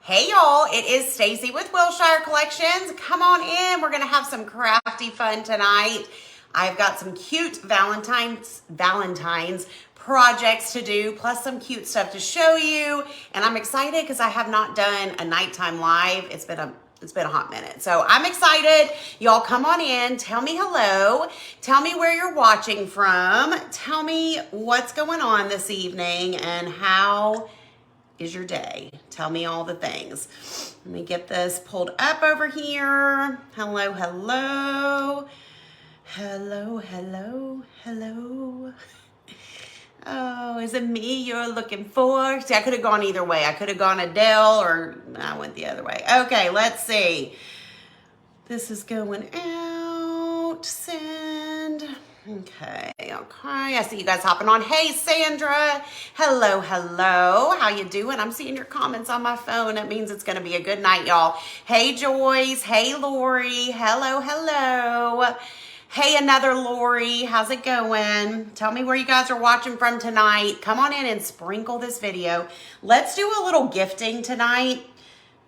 Hey y'all, it is Stacy with Wilshire Collections. Come on in, we're gonna have some crafty fun tonight. I've got some cute Valentine's projects to do, plus some cute stuff to show you. And I'm excited because I have not done a nighttime live. It's been a hot minute. So I'm excited. Y'all come on in, tell me hello, tell me where you're watching from, tell me what's going on this evening and how is your day. Tell me all the things. Let me get this pulled up over here. Hello, hello. Hello, hello, hello. Oh, is it me you're looking for? See, I could have gone either way. I could have gone Adele or I went the other way. Okay, let's see. This is going out. Send. Okay. I see you guys hopping on. Hey, Sandra. Hello, hello. How you doing? I'm seeing your comments on my phone. That means it's going to be a good night, y'all. Hey, Joyce. Hey, Lori. Hello, hello. Hey, another Lori. How's it going? Tell me where you guys are watching from tonight. Come on in and sprinkle this video. Let's do a little gifting tonight.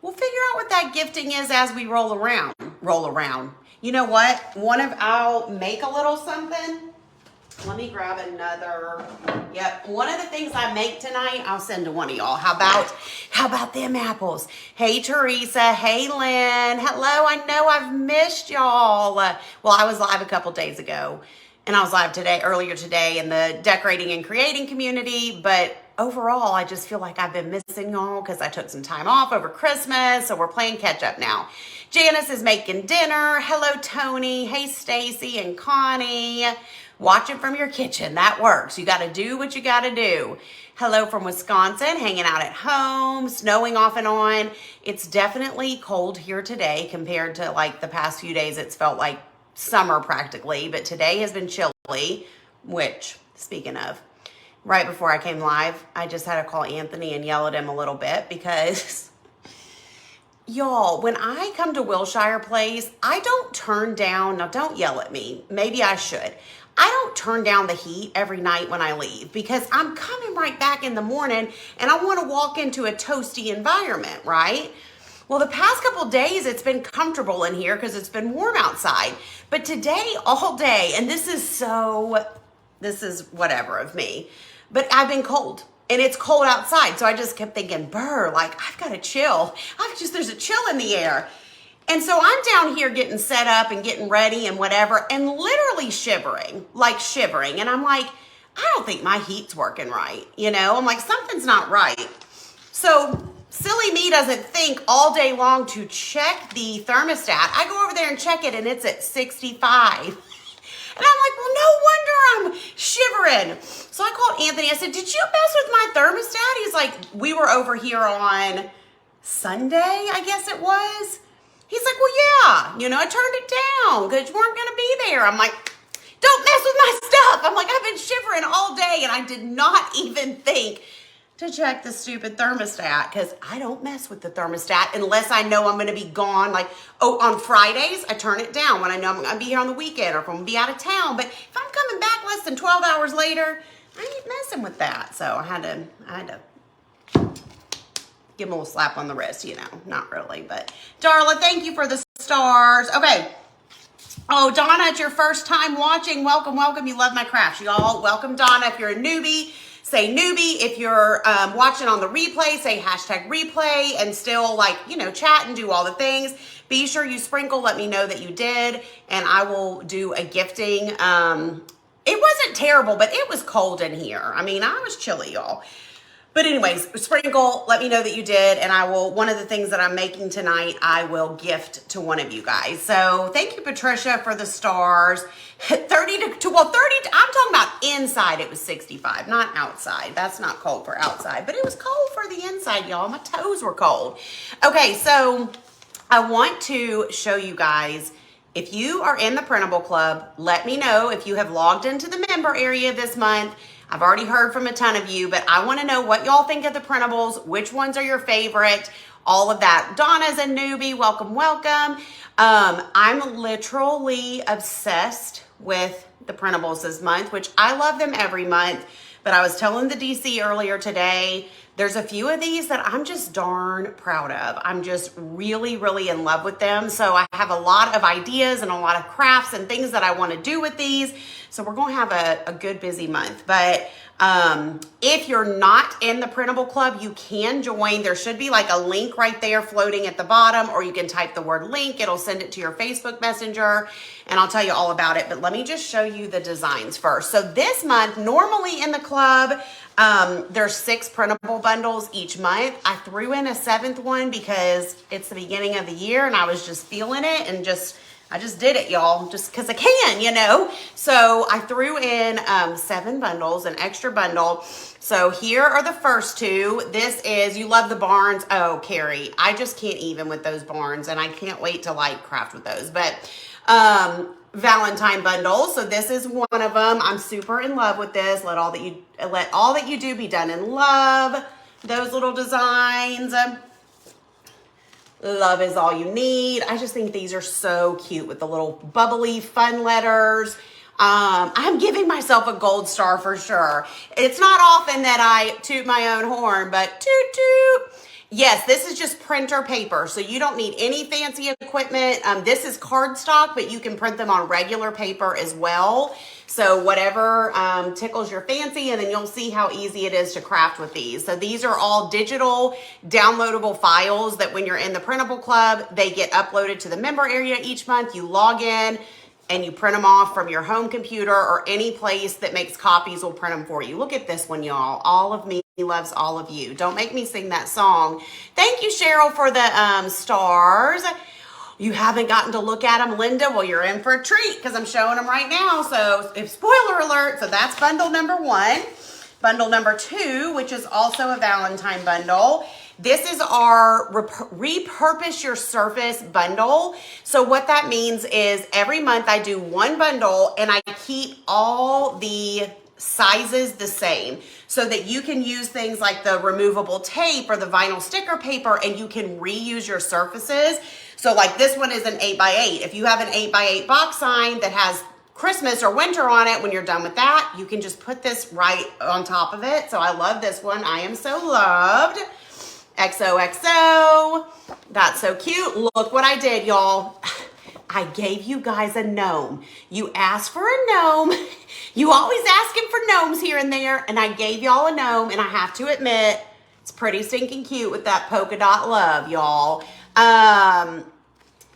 We'll figure out what that gifting is as we roll around. You know what? I'll make a little something. Let me grab another. Yep, one of the things I make tonight, I'll send to one of y'all. How about them apples? Hey, Teresa. Hey, Lynn. Hello, I know I've missed y'all. Well, I was live a couple days ago, and I was live earlier today in the decorating and creating community, but overall, I just feel like I've been missing y'all because I took some time off over Christmas, so we're playing catch up now. Janice is making dinner. Hello, Tony. Hey, Stacy and Connie. Watching from your kitchen. That works. You got to do what you got to do. Hello from Wisconsin, hanging out at home, snowing off and on. It's definitely cold here today compared to like the past few days. It's felt like summer practically, but today has been chilly, which, speaking of, right before I came live, I just had to call Anthony and yell at him a little bit because y'all, when I come to Wilshire Place, I don't turn down, now don't yell at me, maybe I should. I don't turn down the heat every night when I leave because I'm coming right back in the morning and I want to walk into a toasty environment, right? Well, the past couple days, it's been comfortable in here because it's been warm outside. But today, all day, and this is whatever of me, but I've been cold. And it's cold outside, so I just kept thinking, like, I've got to chill. There's a chill in the air. And so I'm down here getting set up and getting ready and whatever, and literally shivering. And I'm like, I don't think my heat's working right. I'm like, something's not right. So silly me doesn't think all day long to check the thermostat. I go over there and check it, and it's at 65. And I'm like, well, no wonder I'm shivering. So I called Anthony. I said, did you mess with my thermostat? He's like, we were over here on Sunday, I guess it was. He's like, well, yeah, I turned it down because you weren't going to be there. I'm like, don't mess with my stuff. I'm like, I've been shivering all day, and I did not even think to check the stupid thermostat because I don't mess with the thermostat unless I know I'm going to be gone. Like, on Fridays, I turn it down when I know I'm going to be here on the weekend or if I'm going to be out of town. But if I'm coming back less than 12 hours later, I ain't messing with that. So I had to give him a little slap on the wrist, not really. But Darla, thank you for the stars. Okay. Oh, Donna, it's your first time watching. Welcome, welcome. You love my crafts, y'all. Welcome, Donna. If you're a newbie, say newbie. If you're watching on the replay, say hashtag replay and still chat and do all the things. Be sure you sprinkle. Let me know that you did. And I will do a gifting. It wasn't terrible, but it was cold in here. I mean, I was chilly, y'all. But anyways, sprinkle, let me know that you did, and one of the things that I'm making tonight, I will gift to one of you guys. So thank you, Patricia, for the stars. 30, I'm talking about inside, it was 65, not outside. That's not cold for outside, but it was cold for the inside, y'all. My toes were cold. Okay, so I want to show you guys, if you are in the Printable Club, let me know if you have logged into the member area this month. I've already heard from a ton of you, but I want to know what y'all think of the printables, which ones are your favorite, all of that. Donna's a newbie. Welcome, welcome. I'm literally obsessed with the printables this month, which I love them every month. But I was telling the DC earlier today There's a few of these that I'm just darn proud of. I'm just really, really in love with them. So I have a lot of ideas and a lot of crafts and things that I want to do with these. So we're going to have a good busy month. But if you're not in the Printable Club, you can join. There should be like a link right there floating at the bottom, or you can type the word link. It'll send it to your Facebook Messenger, and I'll tell you all about it. But let me just show you the designs first. So this month, normally in the club, there's 6 printable bundles each month. I threw in a 7th one because it's the beginning of the year and I was just feeling it, and I just did it, y'all, just because I can, you know. So I threw in 7 bundles, an extra bundle. So here are the first 2. This is, you love the barns. Oh, Carrie, I just can't even with those barns, and I can't wait to like craft with those. But Valentine bundles. So this is one of them. I'm super in love with this. Let all that you do be done in love. Those little designs. Love is all you need. I just think these are so cute with the little bubbly fun letters. I'm giving myself a gold star for sure. It's not often that I toot my own horn, but toot toot. Yes, this is just printer paper, so you don't need any fancy equipment. This is cardstock, but you can print them on regular paper as well. So whatever tickles your fancy, and then you'll see how easy it is to craft with these. So these are all digital downloadable files that when you're in the Printable Club, they get uploaded to the member area each month. You log in and you print them off from your home computer, or any place that makes copies will print them for you. Look at this one, y'all. All of me loves all of you. Don't make me sing that song. Thank you, Cheryl, for the stars. You haven't gotten to look at them, Linda. Well, you're in for a treat because I'm showing them right now. So if spoiler alert, so that's bundle number 1. Bundle number 2, which is also a Valentine bundle. This is our repurpose your surface bundle. So what that means is every month I do 1 bundle and I keep all the sizes the same so that you can use things like the removable tape or the vinyl sticker paper, and you can reuse your surfaces. So like this one is an 8x8. If you have an 8x8 box sign that has Christmas or winter on it, when you're done with that, you can just put this right on top of it. So I love this one. I am so loved. XOXO. That's so cute. Look what I did, y'all. I gave you guys a gnome. You asked for a gnome. You always asking for gnomes here and there, and I gave y'all a gnome, and I have to admit, it's pretty stinking cute with that polka dot love, y'all.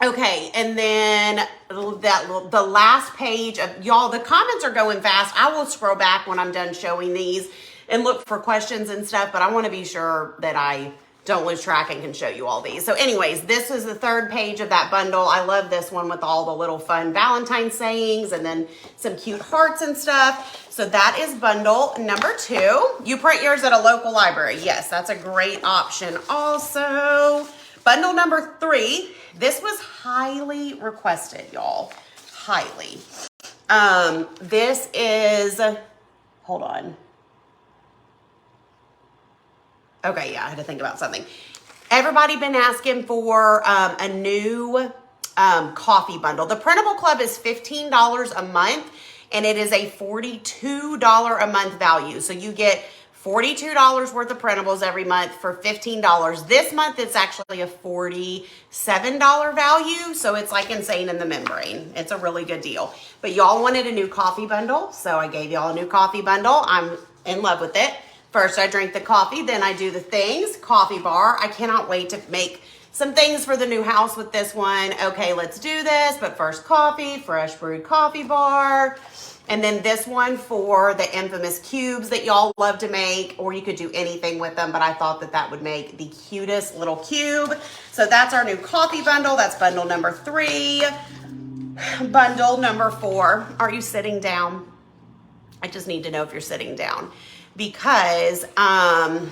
Okay, and then the last page of, y'all, the comments are going fast. I will scroll back when I'm done showing these and look for questions and stuff, but I want to be sure that I don't lose track and can show you all these. So anyways, this is the 3rd page of that bundle. I love this one with all the little fun Valentine sayings and then some cute hearts and stuff. So that is bundle number 2. You print yours at a local library. Yes, that's a great option also. Bundle number 3. This was highly requested, y'all. Highly. This is, hold on. Okay, yeah, I had to think about something. Everybody been asking for a new coffee bundle. The Printable Club is $15 a month, and it is a $42 a month value. So you get $42 worth of printables every month for $15. This month, it's actually a $47 value. So it's like insane in the membrane. It's a really good deal. But y'all wanted a new coffee bundle, so I gave y'all a new coffee bundle. I'm in love with it. First, I drink the coffee, then I do the things. Coffee bar. I cannot wait to make some things for the new house with this one. Okay, let's do this. But first, coffee, fresh brewed coffee bar. And then this one for the infamous cubes that y'all love to make, or you could do anything with them, but I thought that that would make the cutest little cube. So that's our new coffee bundle. That's bundle number 3. Bundle number 4. Are you sitting down? I just need to know if you're sitting down, because I'm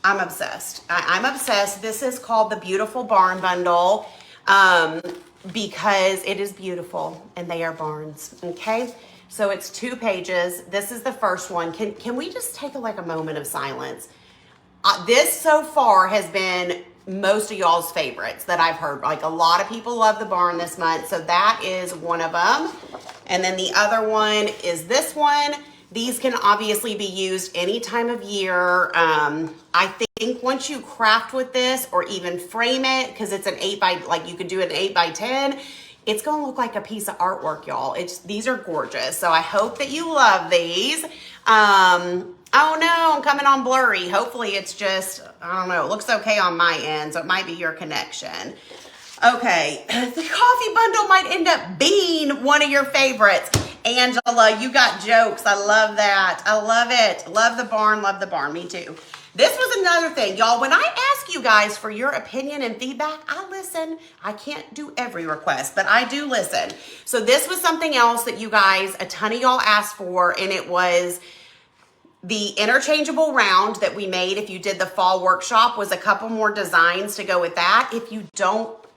obsessed. I'm obsessed. This is called the Beautiful Barn Bundle. Because it is beautiful and they are barns. Okay, so it's 2 pages. This is the first one. Can we just take a moment of silence? This so far has been most of y'all's favorites that I've heard. Like, a lot of people love the barn this month, so that is one of them. And then the other one is this one. These can obviously be used any time of year. I think once you craft with this or even frame it, because it's an 8 by, like you could do an 8 by 10, it's gonna look like a piece of artwork, y'all. These are gorgeous. So I hope that you love these. Oh no, I'm coming on blurry. Hopefully it's just, I don't know, it looks okay on my end, so it might be your connection. Okay, the coffee bundle might end up being one of your favorites. Angela, you got jokes. I love that. I love it. Love the barn, love the barn. Me too. This was another thing, y'all. When I ask you guys for your opinion and feedback, I listen. I can't do every request, but I do listen. So this was something else that you guys, a ton of y'all asked for, and it was the interchangeable round that we made. If you did the fall workshop, was a couple more designs to go with that. If you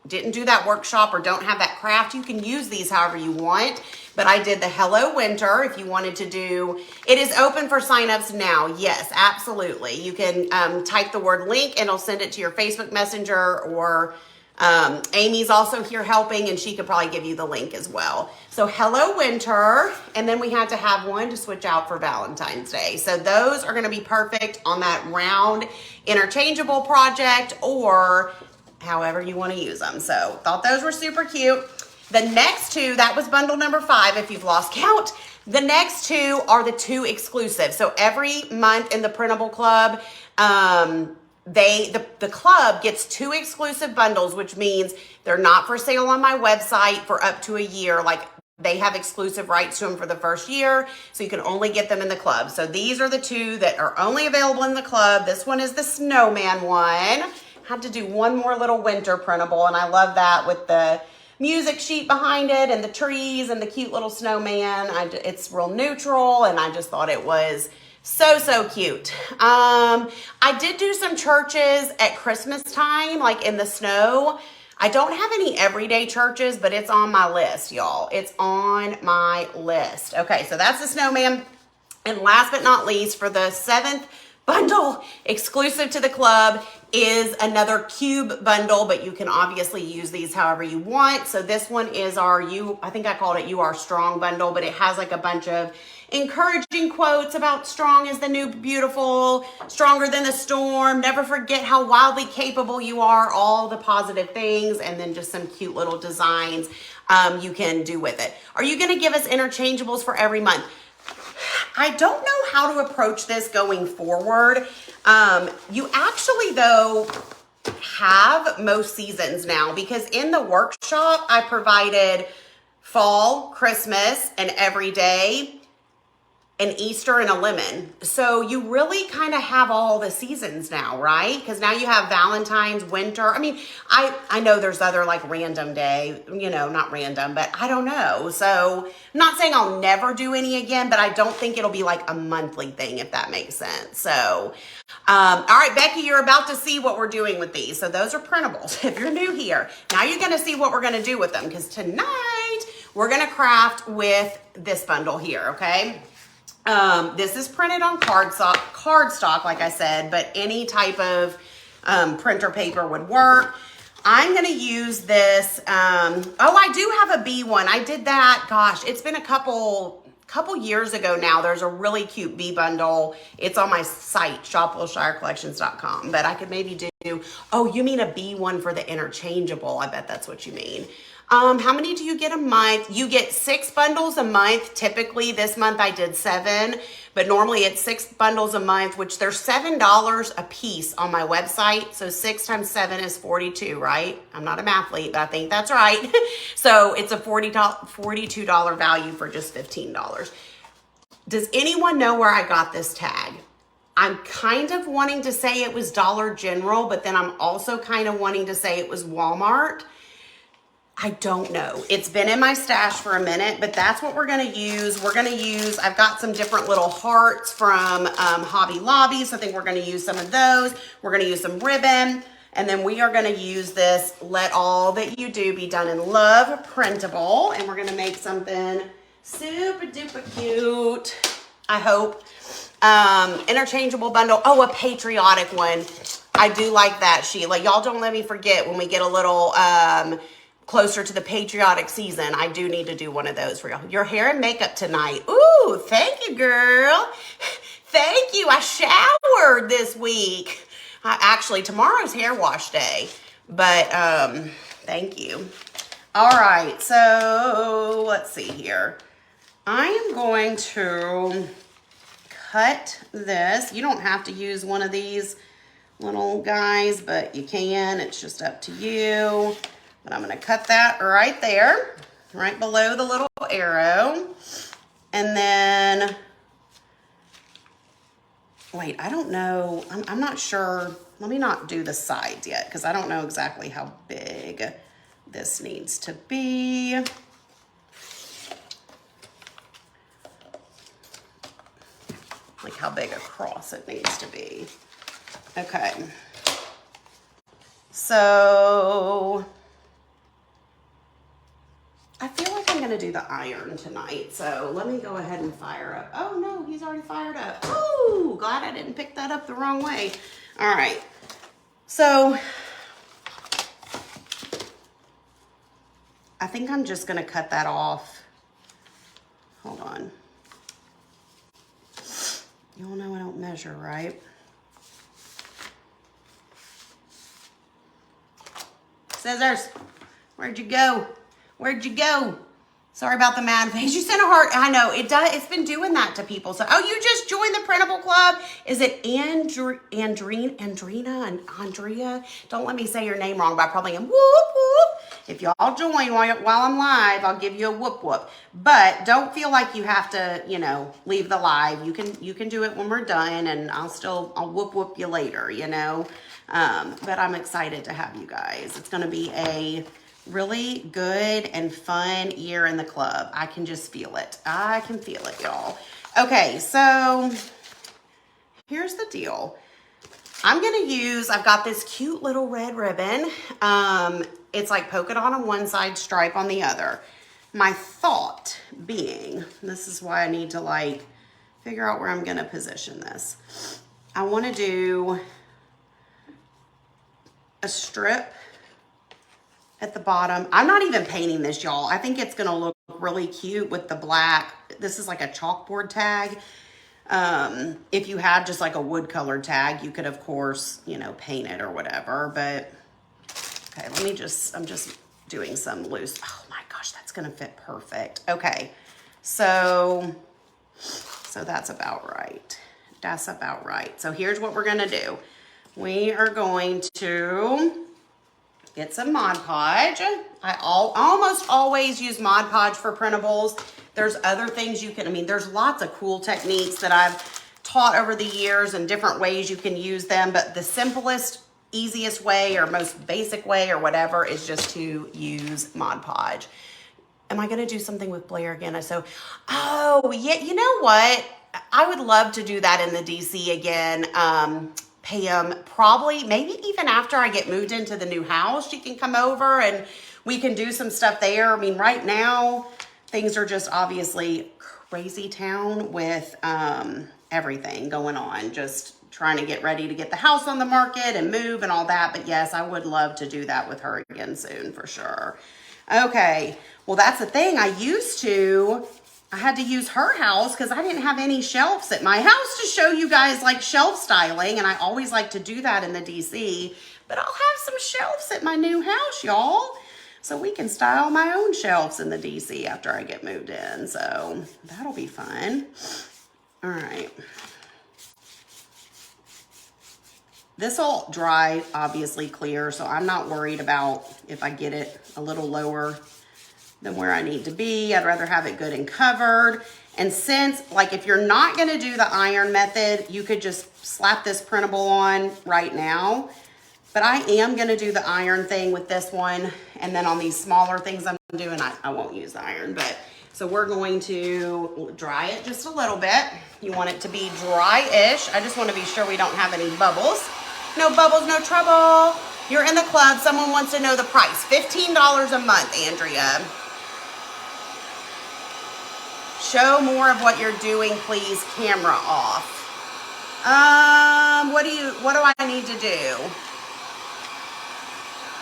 didn't do that workshop or don't have that craft, you can use these however you want. But I did the Hello Winter. If you wanted to do, it is open for signups now. Yes, absolutely. You can type the word link and it'll send it to your Facebook Messenger, or Amy's also here helping and she could probably give you the link as well. So Hello Winter, and then we had to have one to switch out for Valentine's Day. So those are gonna be perfect on that round interchangeable project, or however you want to use them. So thought those were super cute. The next two, that was bundle number 5 if you've lost count. The next two are the 2 exclusive. So every month in the Printable Club, the club gets 2 exclusive bundles, which means they're not for sale on my website for up to a year. Like, they have exclusive rights to them for the first year, so you can only get them in the club. So these are the 2 that are only available in the club. This one is the snowman one. Had to do one more little winter printable, and I love that with the music sheet behind it and the trees and the cute little snowman. It's real neutral, and I just thought it was so cute. I did do some churches at Christmas time, like in the snow. I don't have any everyday churches, but it's on my list, y'all. It's on my list. Okay, so that's the snowman. And last but not least, for the 7th bundle exclusive to the club is another cube bundle, but you can obviously use these however you want. So this one is our I think I called it You Are Strong bundle, but it has like a bunch of encouraging quotes about strong is the new beautiful, stronger than the storm, never forget how wildly capable you are, all the positive things, and then just some cute little designs you can do with it. Are you going to give us interchangeables for every month? I don't know how to approach this going forward. You actually, though, have most seasons now, because in the workshop, I provided fall, Christmas, and every day, an Easter, and a lemon. So you really kind of have all the seasons now, right? Because now you have Valentine's, winter. I mean, I know there's other like random day, not random, but I don't know. So I'm not saying I'll never do any again, but I don't think it'll be like a monthly thing, if that makes sense. So, all right, Becky, you're about to see what we're doing with these. So those are printables. If you're new here, now you're going to see what we're going to do with them, because tonight we're going to craft with this bundle here, okay? This is printed on cardstock, like I said, but any type of printer paper would work. I'm going to use this. I do have a bee one. I did that. Gosh, it's been a couple years ago now. There's a really cute bee bundle. It's on my site, shopwillshirecollections.com, but I could maybe do, oh, you mean a bee one for the interchangeable. I bet that's what you mean. How many do you get a month? You get 6 bundles a month. Typically this month I did 7, but normally it's 6 bundles a month, which they're $7 a piece on my website. So 6 times 7 is 42, right? I'm not a mathlete, but I think that's right. So it's a $42 value for just $15. Does anyone know where I got this tag? I'm kind of wanting to say it was Dollar General, but then I'm also kind of wanting to say it was Walmart. I don't know. It's been in my stash for a minute, but that's what we're going to use. I've got some different little hearts from Hobby Lobby, so I think we're going to use some of those. We're going to use some ribbon, and then we are going to use this Let All That You Do Be Done in Love printable, and we're going to make something super duper cute, I hope. Interchangeable bundle. Oh, a patriotic one. I do like that, Sheila. Y'all don't let me forget when we get a little closer to the patriotic season, I do need to do one of those for y'all. Your hair and makeup tonight. Ooh, thank you, girl. Thank you. I showered this week. Actually, tomorrow's hair wash day, but thank you. All right, so let's see here. I am going to cut this. You don't have to use one of these little guys, but you can. It's just up to you. But I'm going to cut that right there, right below the little arrow. And then, wait, I don't know. I'm not sure. Let me not do the sides yet because I don't know exactly how big this needs to be. Like how big across it needs to be. Okay. So I feel like I'm going to do the iron tonight. So let me go ahead and fire up. Oh no, he's already fired up. Ooh, glad I didn't pick that up the wrong way. All right. So I think I'm just going to cut that off. Hold on. You all know I don't measure, right? Scissors, where'd you go? Where'd you go? Sorry about the mad face. You sent a heart. I know it does. It's been doing that to people. So, oh, you just joined the printable club. Is it Andrina and Andrea? Don't let me say your name wrong, but I probably am. Whoop whoop. If y'all join while I'm live, I'll give you a whoop whoop. But don't feel like you have to, you know, leave the live. You can do it when we're done, and I'll whoop whoop you later. You know. But I'm excited to have you guys. It's going to be a really good and fun year in the club. I can just feel it. I can feel it, y'all. Okay, so here's the deal. I'm going to use, I've got this cute little red ribbon. It's like polka dot on one side, stripe on the other. My thought being, this is why I need to like figure out where I'm going to position this. I want to do a strip at the bottom. I'm not even painting this, y'all. I think it's gonna look really cute with the black. This is like a chalkboard tag. If you had just like a wood colored tag, you could of course, you know, paint it or whatever, but okay, I'm just doing some loose. Oh my gosh, that's gonna fit perfect. Okay, so that's about right. That's about right. So here's what we're gonna do. We are going to get some Mod Podge. I almost always use Mod Podge for printables. There's other things you can, I mean, there's lots of cool techniques that I've taught over the years and different ways you can use them, but the simplest, easiest way or most basic way or whatever is just to use Mod Podge. Am I gonna do something with Blair again? So, oh yeah, you know what? I would love to do that in the DC again. Pam, probably, maybe even after I get moved into the new house, she can come over and we can do some stuff there. I mean, right now, things are just obviously crazy town with everything going on. Just trying to get ready to get the house on the market and move and all that. But yes, I would love to do that with her again soon for sure. Okay, well, that's the thing. I had to use her house because I didn't have any shelves at my house to show you guys like shelf styling. And I always like to do that in the DC, but I'll have some shelves at my new house, y'all. So we can style my own shelves in the DC after I get moved in. So that'll be fun. All right. This will dry, obviously clear, so I'm not worried about if I get it a little lower than where I need to be. I'd rather have it good and covered. And since, like, if you're not gonna do the iron method, you could just slap this printable on right now. But I am gonna do the iron thing with this one. And then on these smaller things I'm doing, I won't use the iron. But so we're going to dry it just a little bit. You want it to be dry-ish. I just wanna be sure we don't have any bubbles. No bubbles, no trouble. You're in the club. Someone wants to know the price. $15 a month, Andrea. Show more of what you're doing, please. Camera off. What do I need to do?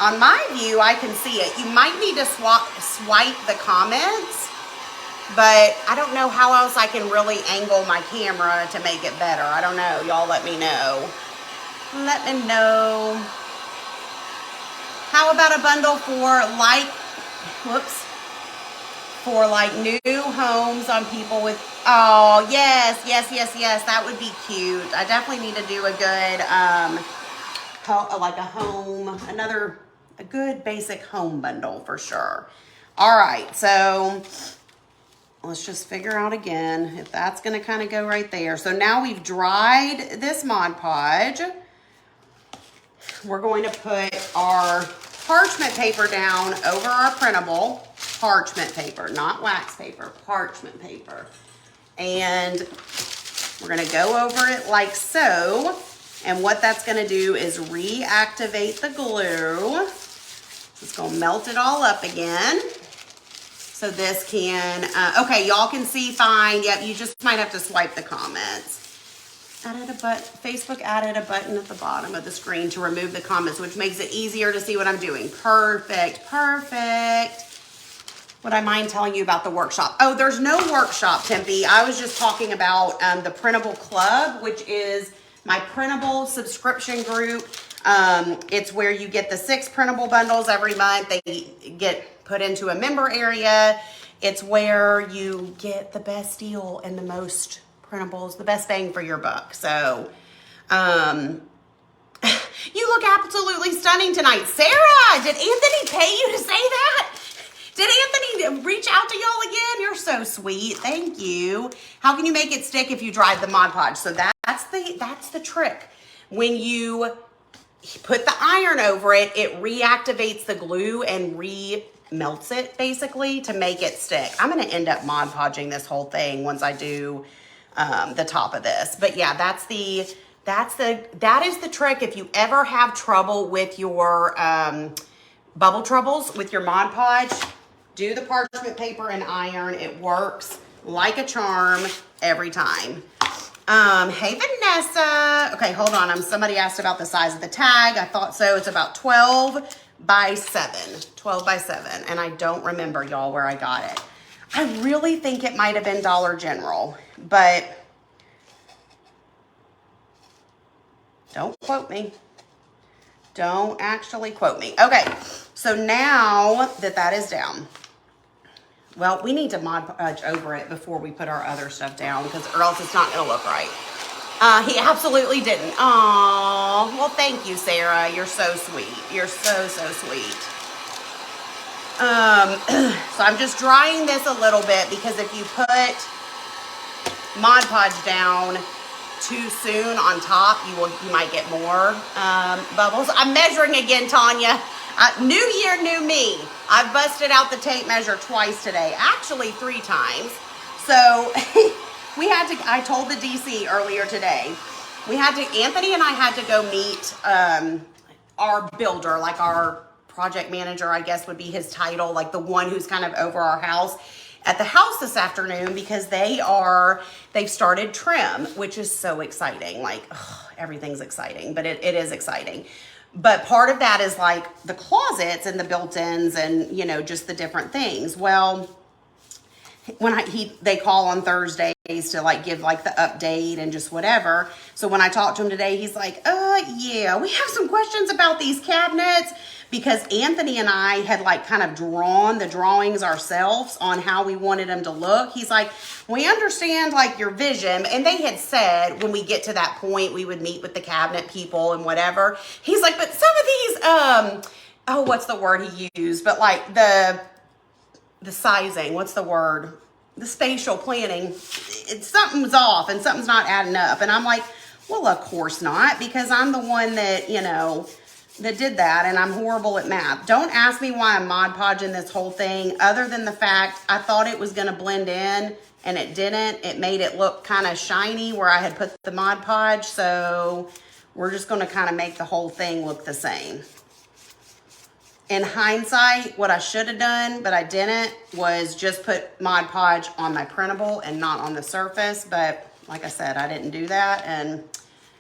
on my view, I can see it. You might need to swipe the comments, but I don't know how else I can really angle my camera to make it better. I don't know. Y'all let me know. Let me know. How about a bundle for like new homes on people with, oh, yes, that would be cute. I definitely need to do a good, a good basic home bundle for sure. All right, so let's just figure out again if that's gonna kind of go right there. So now we've dried this Mod Podge. We're going to put our parchment paper down over our printable. Parchment paper, not wax paper, parchment paper. And we're gonna go over it like so. And what that's gonna do is reactivate the glue. It's gonna melt it all up again. So this can, okay, y'all can see fine. Yep, you just might have to swipe the comments. Facebook added a button at the bottom of the screen to remove the comments, which makes it easier to see what I'm doing. Perfect. Would I mind telling you about the workshop? Oh, there's no workshop, Tempe. I was just talking about the Printable Club, which is my printable subscription group. It's where you get the 6 printable bundles every month. They get put into a member area. It's where you get the best deal and the most printables, the best bang for your buck. So, you look absolutely stunning tonight. Sarah, did Anthony pay you to say that? Did Anthony reach out to y'all again? You're so sweet. Thank you. How can you make it stick if you dried the Mod Podge? So that's the trick. When you put the iron over it, it reactivates the glue and melts it basically to make it stick. I'm gonna end up Mod Podging this whole thing once I do the top of this. But yeah, that is the trick. If you ever have trouble with your bubble troubles with your Mod Podge, do the parchment paper and iron. It works like a charm every time. Hey Vanessa. Okay, hold on. Somebody asked about the size of the tag. I thought so. It's about 12 by 7. 12 by 7. And I don't remember, y'all, where I got it. I really think it might have been Dollar General, but don't quote me. Don't actually quote me. Okay, so now that is down, well, we need to Mod Podge over it before we put our other stuff down, or else it's not gonna look right. He absolutely didn't. Aw, well, thank you, Sarah. You're so sweet. You're so sweet. So I'm just drying this a little bit because if you put Mod Podge down too soon on top, you might get more bubbles. I'm measuring again, Tanya. New year, new me. I've busted out the tape measure twice today, actually 3 times. So I told the DC earlier today, Anthony and I had to go meet our builder, like our project manager, I guess would be his title, like the one who's kind of over our house, at the house this afternoon, because they've started trim, which is so exciting. Like, ugh, everything's exciting, but it is exciting. But part of that is like the closets and the built-ins and, just the different things. Well, when they call on Thursdays to like give like the update and just whatever. So when I talked to him today, he's like, yeah, we have some questions about these cabinets, because Anthony and I had like kind of drawn the drawings ourselves on how we wanted them to look. He's like, we understand like your vision. And they had said when we get to that point, we would meet with the cabinet people and whatever. He's like, but some of these, what's the word he used? But like the sizing, what's the word? The spatial planning, something's off and something's not adding up. And I'm like, well, of course not, because I'm the one that, that did that, and I'm horrible at math. Don't ask me why I'm Mod Podging this whole thing, other than the fact I thought it was gonna blend in, and it didn't. It made it look kind of shiny where I had put the Mod Podge, so we're just gonna kind of make the whole thing look the same. In hindsight, what I should have done, but I didn't, was just put Mod Podge on my printable and not on the surface. But like I said, I didn't do that, and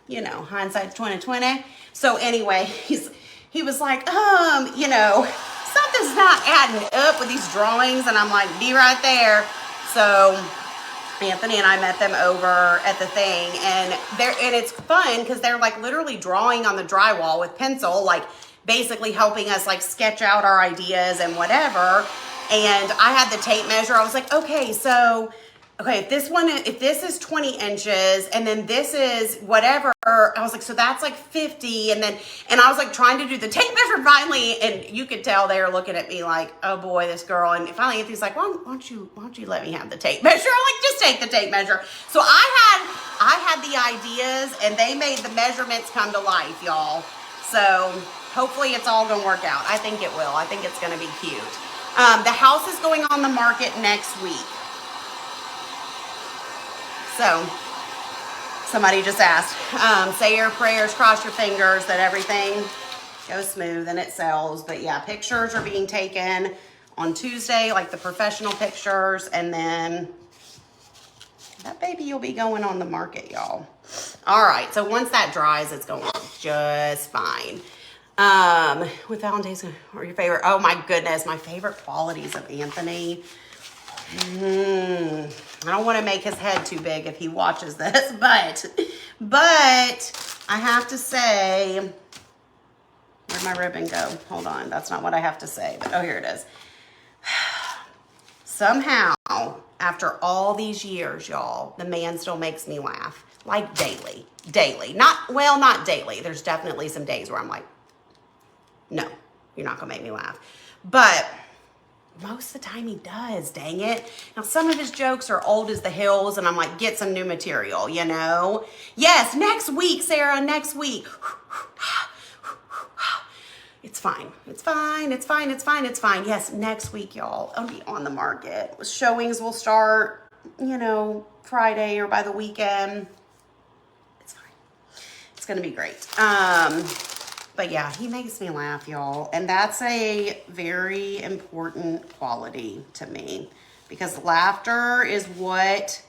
hindsight's 20/20. So anyways, he was like, you know, something's not adding up with these drawings. And I'm like, be right there. So Anthony and I met them over at the thing, and it's fun because they're like literally drawing on the drywall with pencil, like basically helping us like sketch out our ideas and whatever. And I had the tape measure. I was like, okay, so if this is 20 inches and then this is whatever, I was like, so that's like 50. And I was like trying to do the tape measure finally. And you could tell they were looking at me like, oh boy, this girl. And finally Anthony's like, why don't you let me have the tape measure? I'm like, just take the tape measure. So I had the ideas and they made the measurements come to life, y'all. So hopefully it's all gonna work out. I think it will. I think it's gonna be cute. The house is going on the market next week. So, somebody just asked, say your prayers, cross your fingers that everything goes smooth and it sells. But yeah, pictures are being taken on Tuesday, like the professional pictures. And then that baby will be going on the market, y'all. All right, so once that dries, it's going just fine. With Valentine's, or your favorite, oh my goodness, my favorite qualities of Anthony. I don't want to make his head too big if he watches this, but I have to say, where'd my ribbon go? Hold on, that's not what I have to say, but oh, here it is. Somehow, after all these years, y'all, the man still makes me laugh, like daily. Not daily. There's definitely some days where I'm like, no, you're not gonna make me laugh, but most of the time he does, dang it. Now, some of his jokes are old as the hills, and I'm like, get some new material, you know? Yes, next week, Sarah, next week. It's fine. It's fine. It's fine. It's fine. It's fine. Yes, next week, y'all, I'll be on the market. Showings will start, you know, Friday or by the weekend. It's fine. It's going to be great. But yeah, he makes me laugh, y'all. And that's a very important quality to me because laughter is what,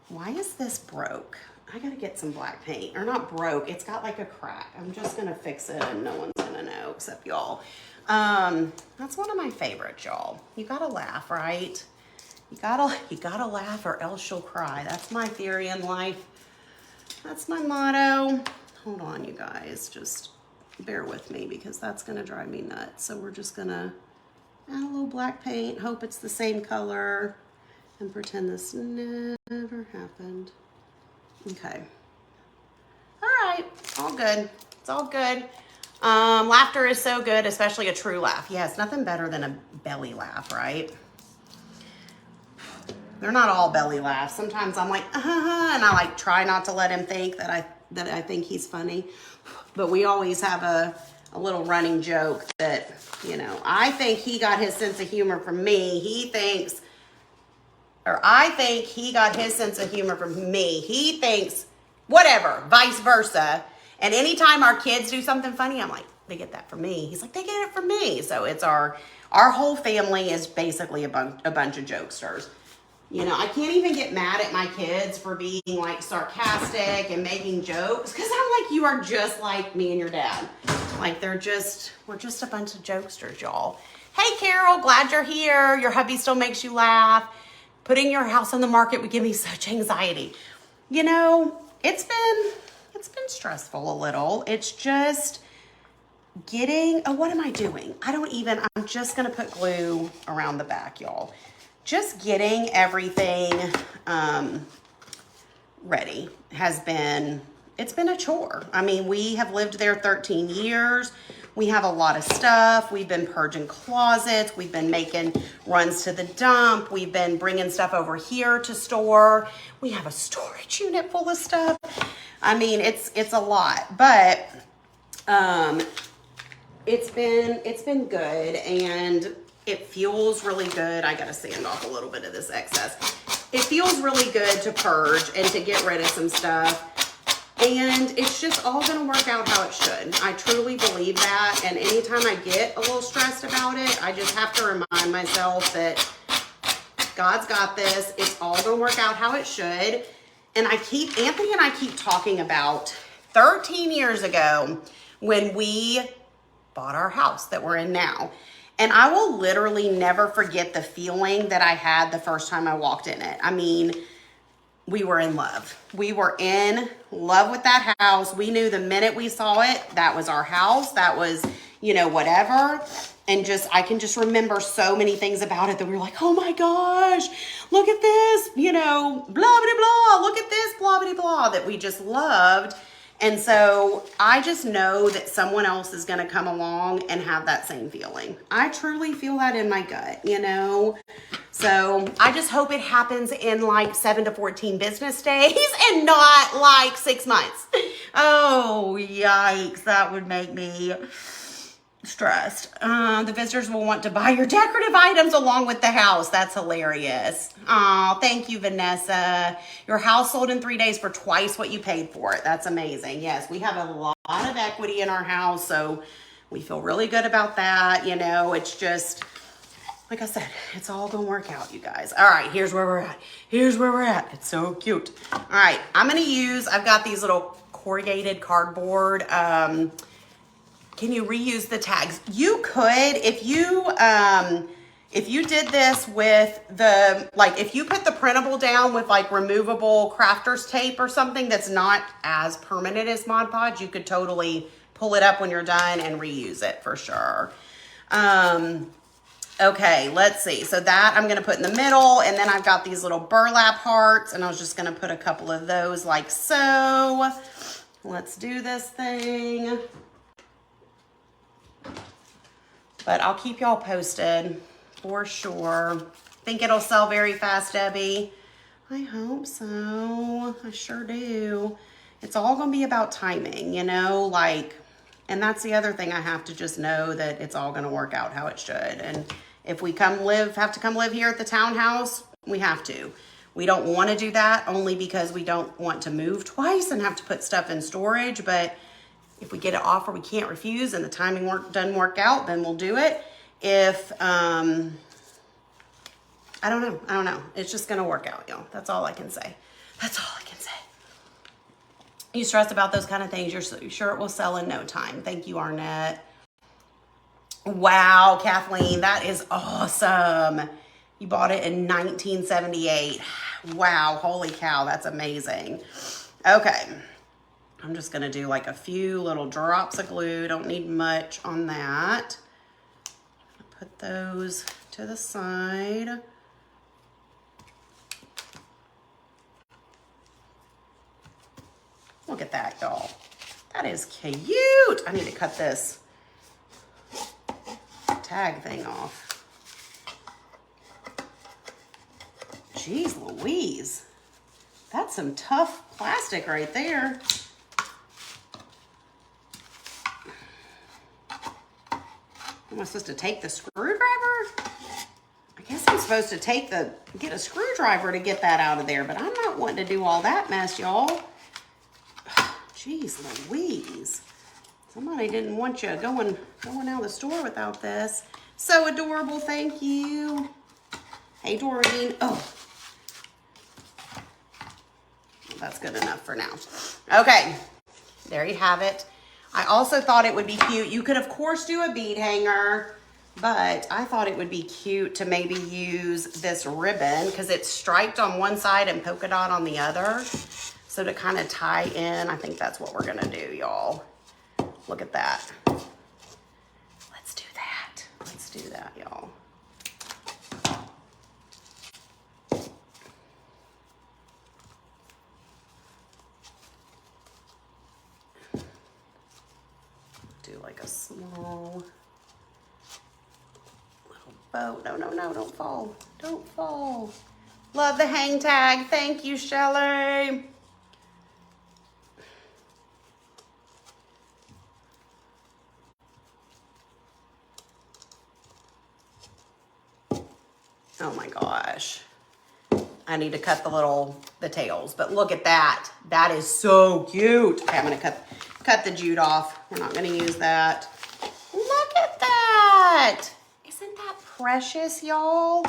why is this broke? I gotta get some black paint, or not broke. It's got like a crack. I'm just gonna fix it and no one's gonna know except y'all. That's one of my favorites, y'all. You gotta laugh, right? You gotta laugh or else you'll cry. That's my theory in life. That's my motto. Hold on, you guys, just bear with me because that's gonna drive me nuts. So we're just gonna add a little black paint, hope it's the same color, and pretend this never happened. Okay. All right, all good. It's all good. Laughter is so good, especially a true laugh. Yes, nothing better than a belly laugh, right? They're not all belly laughs. Sometimes I'm like, and I like try not to let him think that I think he's funny. But we always have a little running joke that, you know, I think he got his sense of humor from me. I think he got his sense of humor from me. He thinks whatever, vice versa. And anytime our kids do something funny, I'm like, they get that from me. He's like, they get it from me. So it's our whole family is basically a bunch of jokesters. You know, I can't even get mad at my kids for being like sarcastic and making jokes because I'm like, you are just like me and your dad. Like we're just a bunch of jokesters, y'all. Hey, Carol, glad you're here. Your hubby still makes you laugh. Putting your house on the market would give me such anxiety. You know, it's been stressful a little. It's just getting, what am I doing? I'm just gonna put glue around the back, y'all. Just getting everything ready it's been a chore. I mean, we have lived there 13 years. We have a lot of stuff. We've been purging closets. We've been making runs to the dump. We've been bringing stuff over here to store. We have a storage unit full of stuff. I mean, it's a lot, but it's been good and it feels really good. I gotta sand off a little bit of this excess. It feels really good to purge and to get rid of some stuff. And it's just all gonna work out how it should. I truly believe that. And anytime I get a little stressed about it, I just have to remind myself that God's got this. It's all gonna work out how it should. And Anthony and I keep talking about 13 years ago when we bought our house that we're in now. And I will literally never forget the feeling that I had the first time I walked in it. I mean, we were in love. We were in love with that house. We knew the minute we saw it, that was our house. That was, you know, whatever. And just, I can just remember so many things about it that we were like, oh my gosh, look at this, you know, blah, blah, blah, look at this, blah, blah, blah, that we just loved. And so I just know that someone else is going to come along and have that same feeling. I truly feel that in my gut, you know? So I just hope it happens in like 7 to 14 business days and not like 6 months. Oh, yikes. That would make me stressed. The visitors will want to buy your decorative items along with the house. That's hilarious. Oh, thank you, Vanessa. Your house sold in 3 days for twice what you paid for it. That's amazing. Yes, we have a lot of equity in our house, so we feel really good about that. You know, it's just, like I said, it's all gonna work out, you guys. All right, here's where we're at. Here's where we're at. It's so cute. All right, I've got these little corrugated cardboard, can you reuse the tags? You could, if you did this with the, like, if you put the printable down with like removable crafters tape or something that's not as permanent as Mod Podge, you could totally pull it up when you're done and reuse it for sure. Okay, let's see. So that I'm gonna put in the middle, and then I've got these little burlap hearts, and I was just gonna put a couple of those like so. Let's do this thing. But I'll keep y'all posted for sure. Think it'll sell very fast, Debbie? I hope so. I sure do. It's all gonna be about timing, you know, like, and that's the other thing. I have to just know that it's all gonna work out how it should. And if we have to come live here at the townhouse, we have to. We don't want to do that only because we don't want to move twice and have to put stuff in storage, but if we get an offer we can't refuse and the timing doesn't work out, then we'll do it. If, I don't know. It's just going to work out, y'all. That's all I can say. That's all I can say. You stress about those kind of things, you're sure it will sell in no time. Thank you, Arnett. Wow, Kathleen, that is awesome. You bought it in 1978. Wow, holy cow, that's amazing. Okay. I'm just gonna do like a few little drops of glue. Don't need much on that. Put those to the side. Look at that, y'all. That is cute. I need to cut this tag thing off. Jeez Louise. That's some tough plastic right there. Am I supposed to take the screwdriver? I guess I'm supposed to get a screwdriver to get that out of there, but I'm not wanting to do all that mess, y'all. Jeez Louise. Somebody didn't want you going out of the store without this. So adorable, thank you. Hey, Doreen. Oh. That's good enough for now. Okay, there you have it. I also thought it would be cute. You could, of course, do a bead hanger, but I thought it would be cute to maybe use this ribbon because it's striped on one side and polka dot on the other. So to kind of tie in, I think that's what we're going to do, y'all. Look at that. Let's do that. Let's do that, y'all. Do like a small little bow. No, don't fall. Don't fall. Love the hang tag. Thank you, Shelley. Oh my gosh. I need to cut the tails, but look at that. That is so cute. Okay, I'm gonna cut the jute off. We're not gonna use that. Look at that. Isn't that precious, y'all?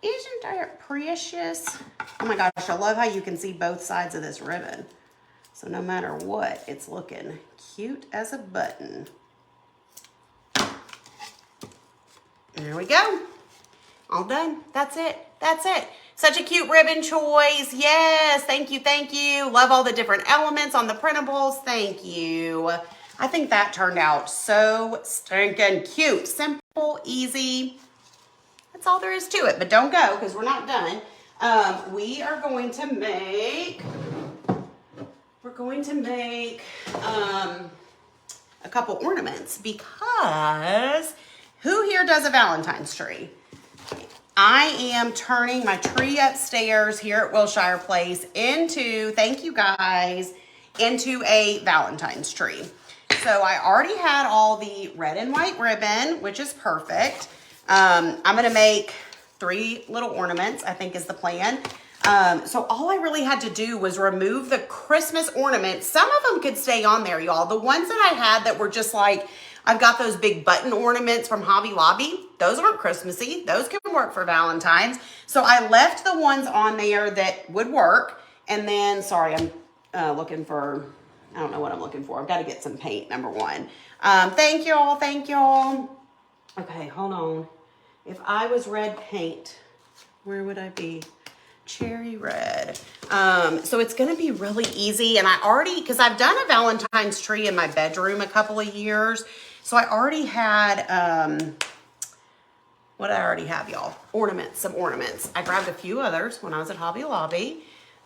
Isn't that precious? Oh my gosh, I love how you can see both sides of this ribbon. So no matter what, it's looking cute as a button. There we go. All done. That's it. That's it. Such a cute ribbon choice. Yes. Thank you. Thank you. Love all the different elements on the printables. Thank you. I think that turned out so stinking cute. Simple, easy. That's all there is to it. But don't go because we're not done. We are going to make... a couple ornaments because who here does a Valentine's tree? I am turning my tree upstairs here at Wilshire Place into, thank you guys, into a Valentine's tree. So I already had all the red and white ribbon, which is perfect. I'm gonna make 3 little ornaments, I think is the plan. So all I really had to do was remove the Christmas ornaments. Some of them could stay on there, y'all. The ones that I had that were just like, I've got those big button ornaments from Hobby Lobby. Those aren't Christmassy. Those can work for Valentine's. So I left the ones on there that would work. And then, sorry, I'm looking for, I don't know what I'm looking for. I've got to get some paint, number one. Thank y'all. Thank y'all. Okay, hold on. If I was red paint, where would I be? Cherry red. So it's going to be really easy. And I already, because I've done a Valentine's tree in my bedroom a couple of years. So I already had, what did I already have, y'all? Ornaments, some ornaments. I grabbed a few others when I was at Hobby Lobby.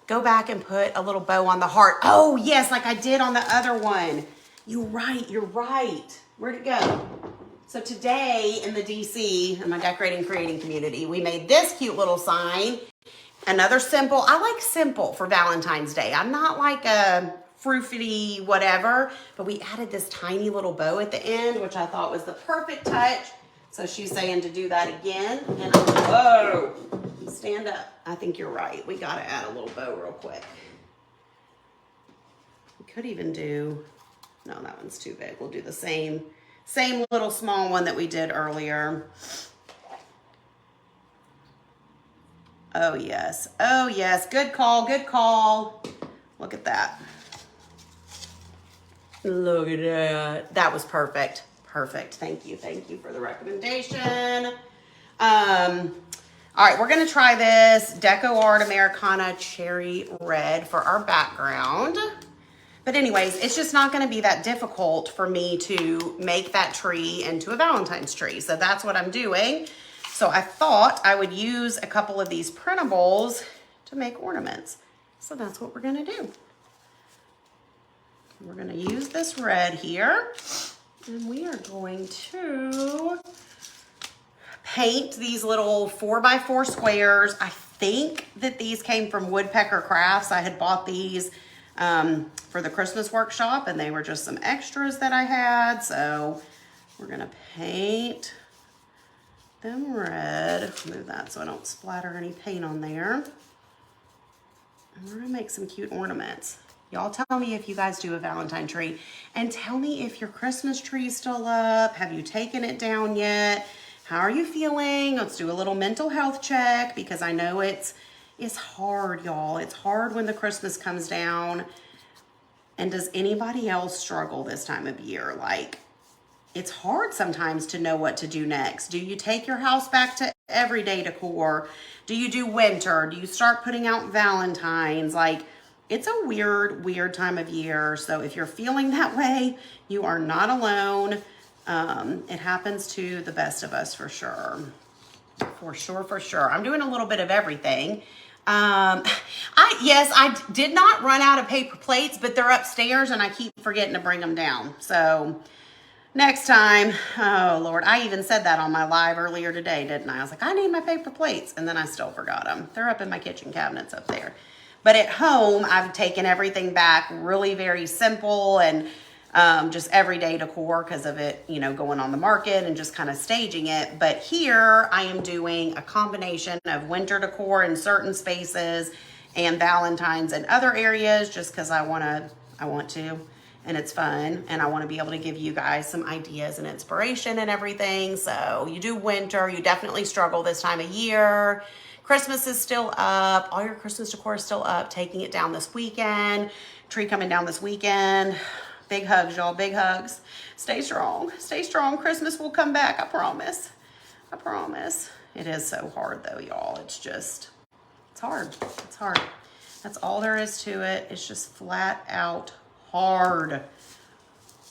Go back and put a little bow on the heart. Oh, yes, like I did on the other one. You're right, you're right. Where'd it go? So today in the DC, in my decorating creating community, we made this cute little sign. Another simple, I like simple for Valentine's Day. I'm not like a fruity whatever, but we added this tiny little bow at the end, which I thought was the perfect touch. So she's saying to do that again. And whoa, stand up. I think you're right. We got to add a little bow real quick. We could even do, no, that one's too big. We'll do the same little small one that we did earlier. Oh, yes. Oh, yes. Good call. Good call. Look at that. Look at that. That was perfect. Perfect. Thank you. Thank you for the recommendation. All right, we're going to try this Deco Art Americana Cherry Red for our background. But anyways, it's just not going to be that difficult for me to make that tree into a Valentine's tree. So that's what I'm doing. So I thought I would use a couple of these printables to make ornaments. So that's what we're going to do. We're going to use this red here. And we are going to paint these little 4x4 squares. I think that these came from Woodpecker Crafts. I had bought these for the Christmas workshop, and they were just some extras that I had. So we're going to paint them red. Move that so I don't splatter any paint on there. And we're gonna make some cute ornaments. Y'all tell me if you guys do a Valentine tree, and tell me if your Christmas tree is still up. Have you taken it down yet? How are you feeling? Let's do a little mental health check, because I know it's hard, y'all. It's hard when the Christmas comes down. And does anybody else struggle this time of year? Like, it's hard sometimes to know what to do next. Do you take your house back to everyday decor? Do you do winter? Do you start putting out Valentines? Like, it's a weird, weird time of year. So if you're feeling that way, you are not alone. It happens to the best of us for sure. For sure, for sure. I'm doing a little bit of everything. Yes, I did not run out of paper plates, but they're upstairs and I keep forgetting to bring them down. So next time, oh Lord, I even said that on my live earlier today, didn't I? I was like, I need my paper plates, and then I still forgot them. They're up in my kitchen cabinets up there. But at home, I've taken everything back really very simple and just everyday decor because of it, you know, going on the market and just kind of staging it. But here I am doing a combination of winter decor in certain spaces and Valentine's in other areas just because I want to. And it's fun, and I want to be able to give you guys some ideas and inspiration and everything. So you do winter, you definitely struggle this time of year. Christmas is still up. All your Christmas decor is still up. Taking it down this weekend. Tree coming down this weekend. Big hugs, y'all, big hugs. Stay strong, stay strong. Christmas will come back, I promise. I promise. It is so hard though, y'all. It's hard. It's hard. That's all there is to it. It's just flat out hard.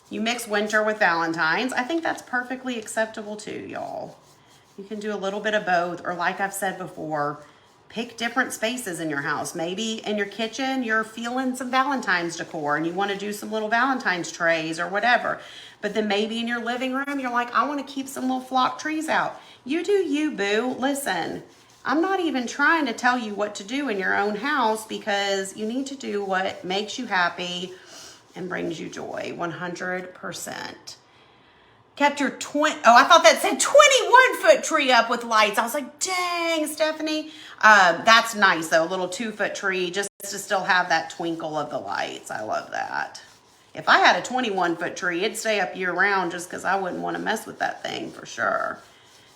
You mix winter with Valentine's. I think that's perfectly acceptable too, y'all. You can do a little bit of both, or like I've said before, pick different spaces in your house. Maybe in your kitchen, you're feeling some Valentine's decor and you want to do some little Valentine's trays or whatever. But then maybe in your living room, you're like, I want to keep some little flock trees out. You do you, boo. Listen, I'm not even trying to tell you what to do in your own house, because you need to do what makes you happy and brings you joy, 100%. Kept your I thought that said 21-foot tree up with lights. I was like, dang, Stephanie. That's nice though, a little 2-foot tree just to still have that twinkle of the lights. I love that. If I had a 21-foot tree, it'd stay up year round just because I wouldn't want to mess with that thing for sure.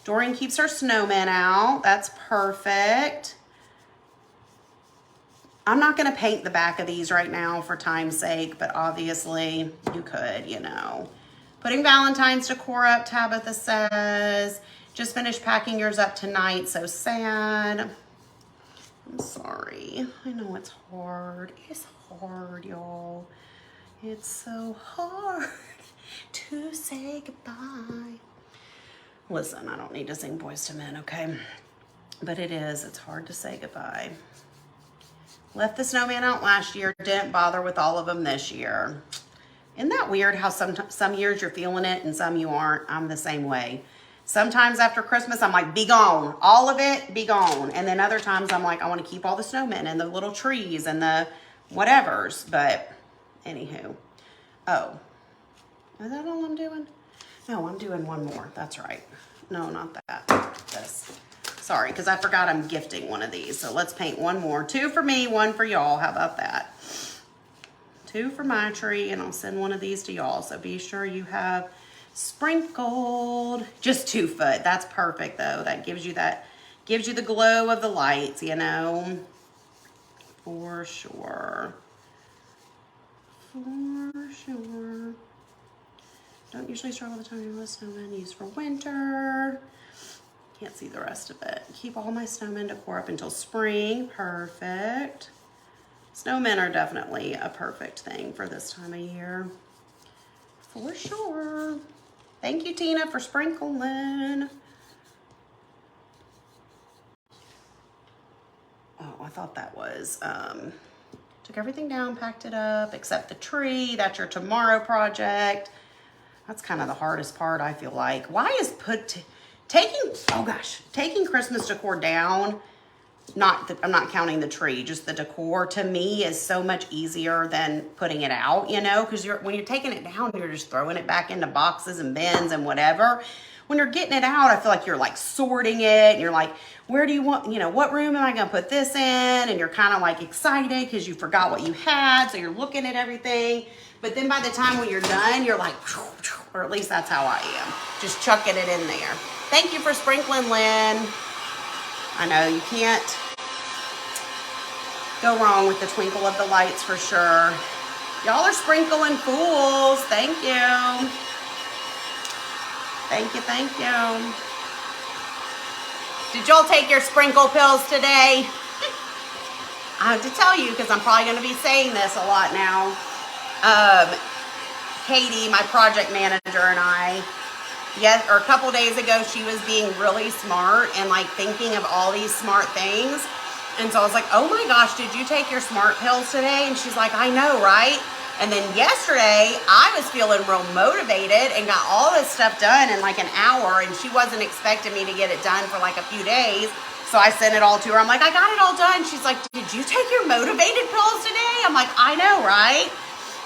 Doreen keeps her snowman out. That's perfect. I'm not going to paint the back of these right now for time's sake, but obviously you could, you know. Putting Valentine's decor up, Tabitha says. Just finished packing yours up tonight, so sad. I'm sorry. I know it's hard. It's hard, y'all. It's so hard to say goodbye. Listen, I don't need to sing Boys to Men, okay? But it's hard to say goodbye. Left the snowman out last year, didn't bother with all of them this year. Isn't that weird how some years you're feeling it and some you aren't? I'm the same way. Sometimes after Christmas, I'm like, be gone. All of it, be gone. And then other times I'm like, I want to keep all the snowmen and the little trees and the whatevers. But anywho. Oh, is that all I'm doing? No, I'm doing one more. That's right. No, not that. This. Sorry, because I forgot I'm gifting one of these. So let's paint one more. 2 for me, 1 for y'all. How about that? 2 for my tree, and I'll send one of these to y'all. So be sure you have sprinkled. Just 2 foot. That's perfect though. That gives you the glow of the lights, you know. For sure. For sure. Don't usually struggle the time with snowmen used for winter. Can't see the rest of it. Keep all my snowmen decor up until spring. Perfect. Snowmen are definitely a perfect thing for this time of year. For sure. Thank you, Tina, for sprinkling. Oh, I thought that was, took everything down, packed it up, except the tree. That's your tomorrow project. That's kind of the hardest part, I feel like. Why is taking Christmas decor down, I'm not counting the tree, just the decor, to me is so much easier than putting it out, you know, because when you're taking it down, you're just throwing it back into boxes and bins and whatever. When you're getting it out, I feel like you're like sorting it, and you're like, where do you want, you know, what room am I going to put this in? And you're kind of like excited because you forgot what you had, so you're looking at everything. But then by the time when you're done, you're like, or at least that's how I am, just chucking it in there. Thank you for sprinkling, Lynn. I know you can't go wrong with the twinkle of the lights for sure. Y'all are sprinkling fools. Thank you. Thank you, thank you. Did y'all take your sprinkle pills today? I have to tell you, because I'm probably going to be saying this a lot now. Katie, my project manager, and I, a couple days ago, she was being really smart and like thinking of all these smart things. And so I was like, oh my gosh, did you take your smart pills today? And she's like, I know, right? And then yesterday, I was feeling real motivated and got all this stuff done in like an hour, and she wasn't expecting me to get it done for like a few days. So I sent it all to her. I'm like, I got it all done. She's like, did you take your motivated pills today? I'm like, I know, right?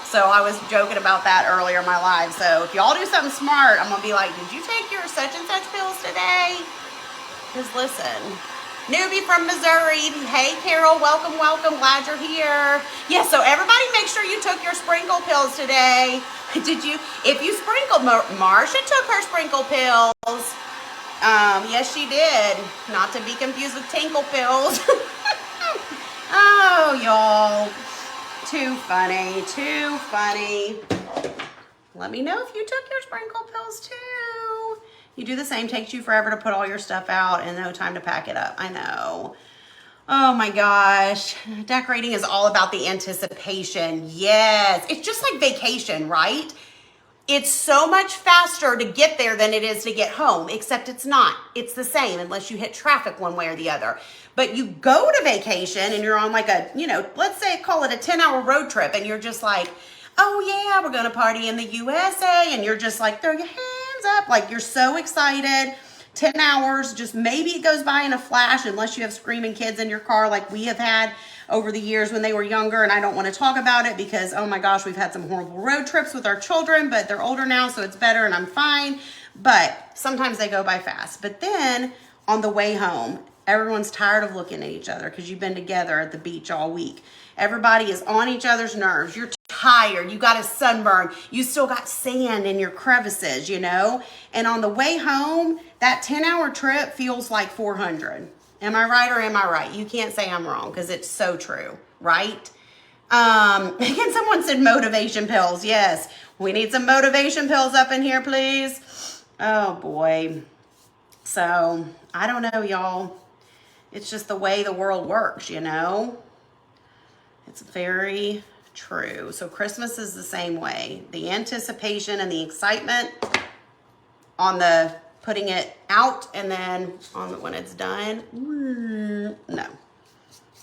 So I was joking about that earlier in my live. So if y'all do something smart, I'm going to be like, did you take your such and such pills today? Because listen, newbie from Missouri. Hey, Carol, welcome, welcome. Glad you're here. Yeah, so everybody make sure you took your sprinkle pills today. Did you? If you sprinkled, Marsha took her sprinkle pills. Yes, she did. Not to be confused with tinkle pills. Oh, y'all. Too funny, too funny. Let me know if you took your sprinkle pills too. You do the same. Takes you forever to put all your stuff out and no time to pack it up. I know. Oh my gosh. Decorating is all about the anticipation. Yes. It's just like vacation, right? It's so much faster to get there than it is to get home, except it's not. It's the same unless you hit traffic one way or the other. But you go to vacation and you're on like a, let's say call it a 10-hour road trip, and you're just like, oh yeah, we're going to party in the USA. And you're just like, throw your hands up. Like you're so excited. 10 hours, just maybe it goes by in a flash unless you have screaming kids in your car like we have had over the years when they were younger. And I don't want to talk about it because, oh my gosh, we've had some horrible road trips with our children, but they're older now, so it's better and I'm fine. But sometimes they go by fast. But then on the way home, everyone's tired of looking at each other because you've been together at the beach all week. Everybody is on each other's nerves. You're tired. You got a sunburn. You still got sand in your crevices, And on the way home, that 10-hour trip feels like 400. Am I right or am I right? You can't say I'm wrong because it's so true, right? Again, someone said motivation pills. Yes, we need some motivation pills up in here, please. Oh, boy. So, I don't know, y'all. It's just the way the world works, It's very true. So Christmas is the same way. The anticipation and the excitement on the putting it out, and then on when it's done, no.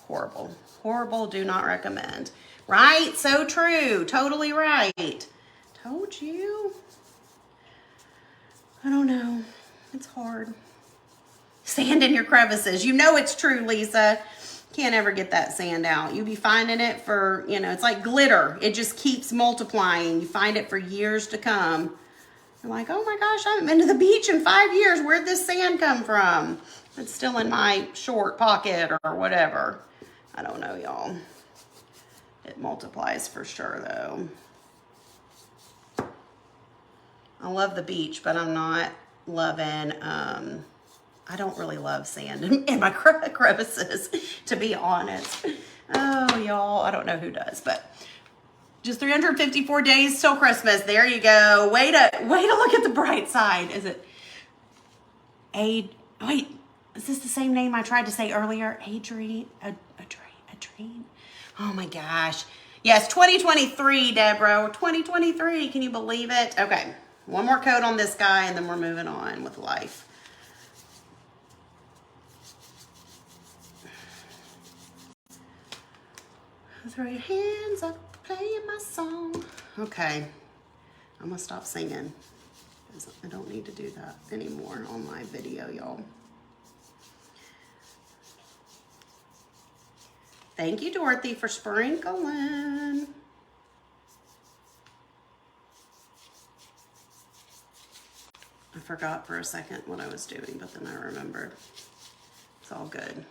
Horrible, do not recommend. Right? So true. Totally right. Told you. I don't know. It's hard. Sand in your crevices. It's true, Lisa. Can't ever get that sand out. You be finding it for, it's like glitter. It just keeps multiplying. You find it for years to come. You're like, oh my gosh, I haven't been to the beach in 5 years. Where'd this sand come from? It's still in my short pocket or whatever. I don't know, y'all. It multiplies for sure, though. I love the beach, but I'm not loving, I don't really love sand in my crevices, to be honest. Oh, y'all, I don't know who does, but just 354 days till Christmas. There you go. Way to look at the bright side. Is it wait, is this the same name I tried to say earlier? Adrienne? Oh my gosh. Yes, 2023, Deborah. 2023. Can you believe it? Okay. One more coat on this guy and then we're moving on with life. Throw your hands up, playing my song. Okay, I'm gonna stop singing because I don't need to do that anymore on my video, y'all. Thank you, Dorothy, for sprinkling. I forgot for a second what I was doing, but then I remembered. It's all good.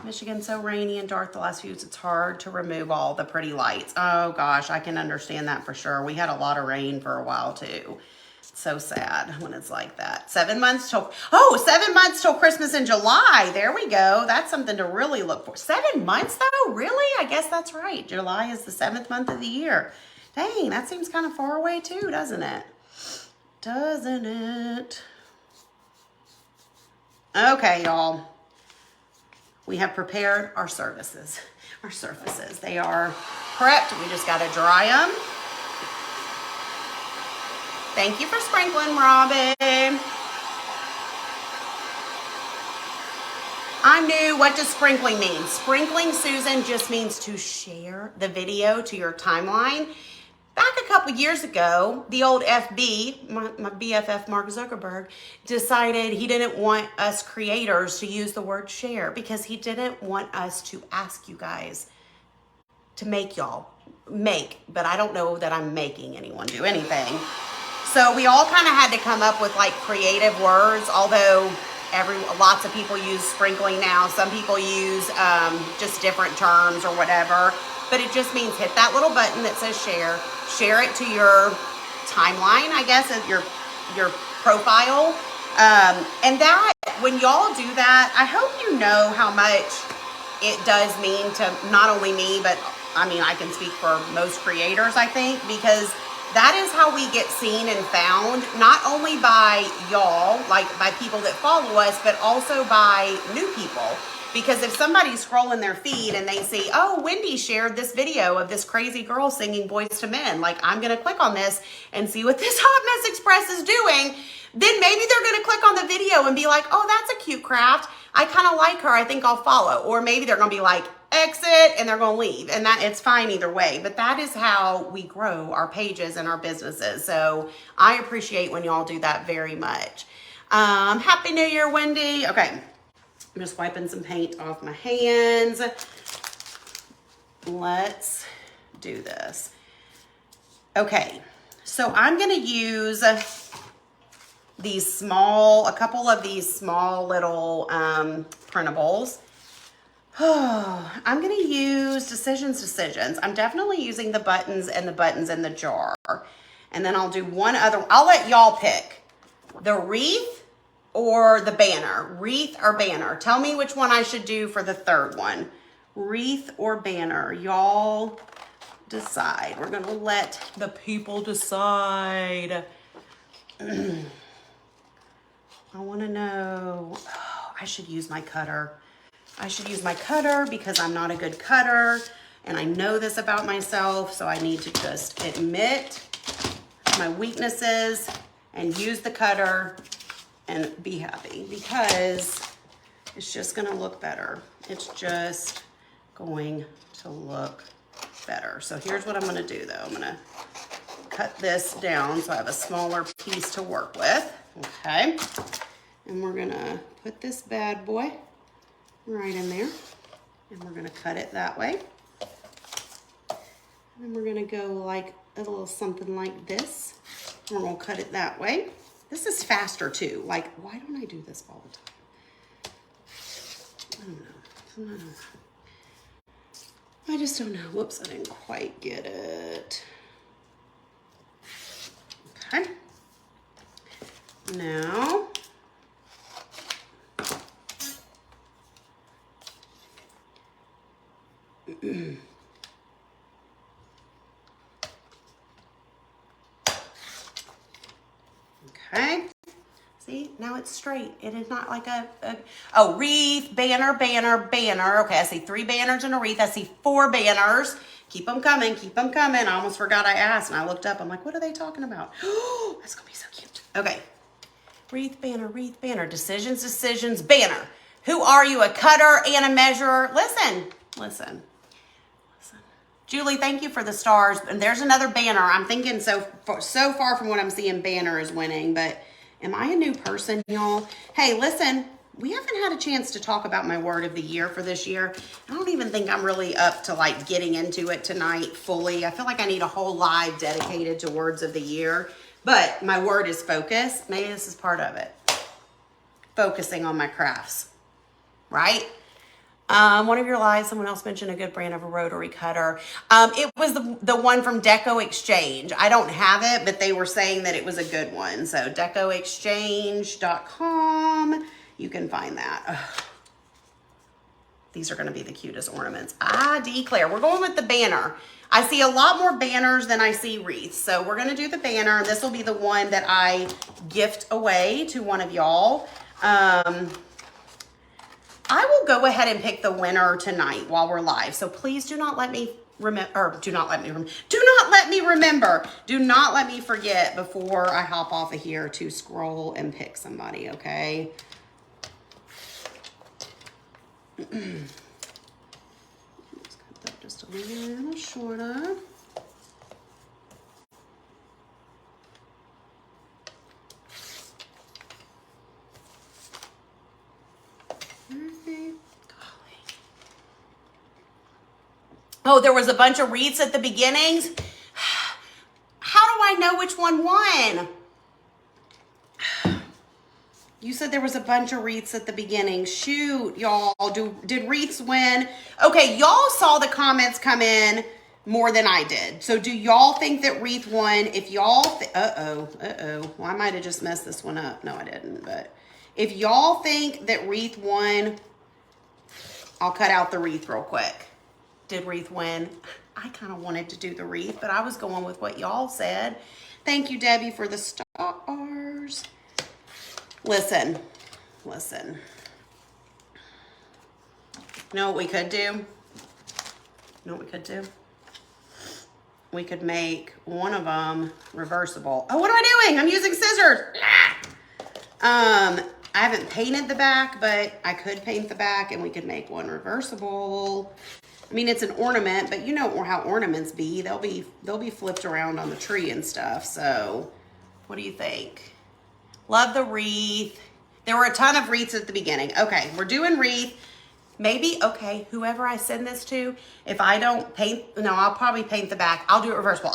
Michigan's so rainy and dark the last few weeks, it's hard to remove all the pretty lights. Oh gosh, I can understand that for sure. We had a lot of rain for a while too. It's so sad when it's like that. 7 months till, 7 months till Christmas in July. There we go. That's something to really look for. 7 months though? Really? I guess that's right. July is the 7th month of the year. Dang, that seems kind of far away too, doesn't it? Doesn't it? Okay, y'all. We have prepared our surfaces. They are prepped. We just got to dry them. Thank you for sprinkling, Robin. I'm new. What does sprinkling mean? Sprinkling, Susan, just means to share the video to your timeline. Back a couple years ago, the old FB, my BFF Mark Zuckerberg, decided he didn't want us creators to use the word share because he didn't want us to ask you guys to make, but I don't know that I'm making anyone do anything. So we all kind of had to come up with like creative words, although lots of people use sprinkling now. Some people use just different terms or whatever. But it just means hit that little button that says share. Share it to your timeline, I guess, your profile. And that, when y'all do that, I hope you know how much it does mean to not only me, but I mean, I can speak for most creators, I think, because That is how we get seen and found, not only by y'all, like by people that follow us, but also by new people. Because if somebody's scrolling their feed and they see, oh, Wendy shared this video of this crazy girl singing Boys to Men, like I'm gonna click on this and see what this Hot Mess Express is doing, then maybe they're gonna click on the video and be like, oh, that's a cute craft. I kind of like her, I think I'll follow. Or maybe they're gonna be like, exit, and they're gonna leave. And that it's fine either way. But that is how we grow our pages and our businesses. So I appreciate when y'all do that very much. Happy New Year, Wendy. Okay, I'm just wiping some paint off my hands. Let's do this. Okay, so I'm gonna use these small, a couple of these small little printables. I'm going to use decisions. I'm definitely using the buttons and the buttons in the jar. And then I'll do one other. I'll let y'all pick the wreath or the banner. Wreath or banner. Tell me which one I should do for the third one. Wreath or banner. Y'all decide. We're going to let the people decide. I want to know. Oh, I should use my cutter. I should use my cutter because I'm not a good cutter and I know this about myself, so I need to just admit my weaknesses and use the cutter and be happy because it's just gonna look better. It's just going to look better. So here's what I'm gonna do though. I'm gonna cut this down so I have a smaller piece to work with, okay? And we're gonna put this bad boy right in there, and we're gonna cut it that way. And then we're gonna go like a little something like this. And we're gonna cut it that way. This is faster too. Like, why don't I do this all the time? I don't know. I just don't know. Whoops, I didn't quite get it. Okay. Now, okay, see, now it's straight. It is not like oh, wreath, banner, banner, banner. Okay, I see 3 banners and a wreath. I see 4 banners. Keep them coming, keep them coming. I almost forgot I asked, and I looked up. I'm like, what are they talking about? Oh, that's gonna be so cute. Okay, wreath, banner, decisions, banner. Who are you, a cutter and a measurer? Listen. Julie, thank you for the stars. And there's another banner. I'm thinking so far from what I'm seeing, banner is winning. But am I a new person, y'all? Hey, listen, we haven't had a chance to talk about my word of the year for this year. I don't even think I'm really up to like getting into it tonight fully. I feel like I need a whole live dedicated to words of the year. But my word is focus. Maybe this is part of it. Focusing on my crafts, right? One of your lives, someone else mentioned a good brand of a rotary cutter. It was the one from Deco Exchange. I don't have it, but they were saying that it was a good one. So decoexchange.com, you can find that. Ugh. These are gonna be the cutest ornaments. I declare, we're going with the banner. I see a lot more banners than I see wreaths. So we're gonna do the banner. This will be the one that I gift away to one of y'all. I will go ahead and pick the winner tonight while we're live. So please do not let me remember, do not let me forget before I hop off of here to scroll and pick somebody, okay? Let's cut that just a little shorter. Oh, there was a bunch of wreaths at the beginnings. How do I know which one won? You said there was a bunch of wreaths at the beginning. Shoot, y'all. Did wreaths win? Okay, y'all saw the comments come in more than I did. So do y'all think that wreath won? If y'all, well, I might have just messed this one up. No, I didn't. But if y'all think that wreath won, I'll cut out the wreath real quick. Did wreath win? I kind of wanted to do the wreath, but I was going with what y'all said. Thank you, Debbie, for the stars. Listen. You know what we could do? We could make one of them reversible. Oh, what am I doing? I'm using scissors. I haven't painted the back, but I could paint the back and we could make one reversible. I mean, it's an ornament, but you know how ornaments be. They'll be flipped around on the tree and stuff. So what do you think? Love the wreath. There were a ton of wreaths at the beginning. Okay, we're doing wreath. Maybe, okay, whoever I send this to, if I don't paint, no, I'll probably paint the back. I'll do it reversible.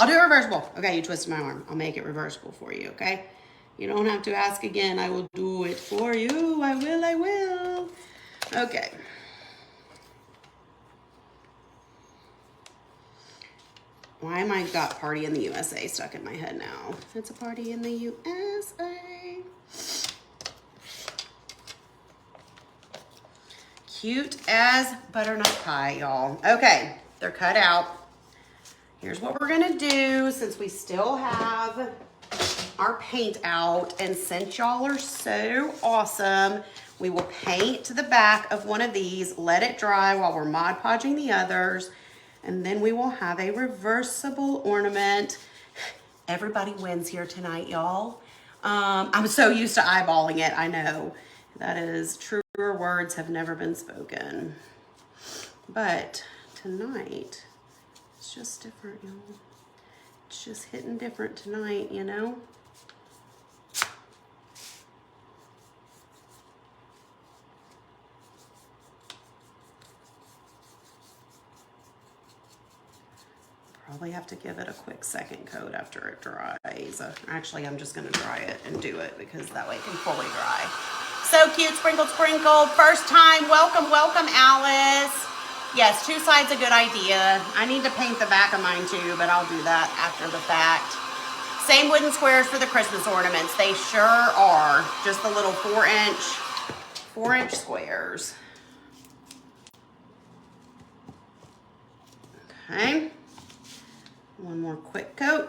Okay, you twisted my arm. I'll make it reversible for you, okay? You don't have to ask again. I will do it for you. I will. Okay. Why am I got party in the USA stuck in my head now? It's a party in the USA. Cute as butternut pie, y'all. Okay, they're cut out. Here's what we're gonna do since we still have our paint out, and since y'all are so awesome, we will paint the back of one of these, let it dry while we're Mod Podging the others, and then we will have a reversible ornament. Everybody wins here tonight, y'all. I'm so used to eyeballing it, I know. That is, truer words have never been spoken. But tonight, it's just different, y'all. It's just hitting different tonight, you know? Probably have to give it a quick second coat after it dries. Actually, I'm just gonna dry it and do it because that way it can fully dry. So cute, sprinkled. First time, welcome, Alice. Yes, two sides a good idea. I need to paint the back of mine too, but I'll do that after the fact. Same wooden squares for the Christmas ornaments. They sure are. Just the little 4-inch squares. Okay. One more quick coat.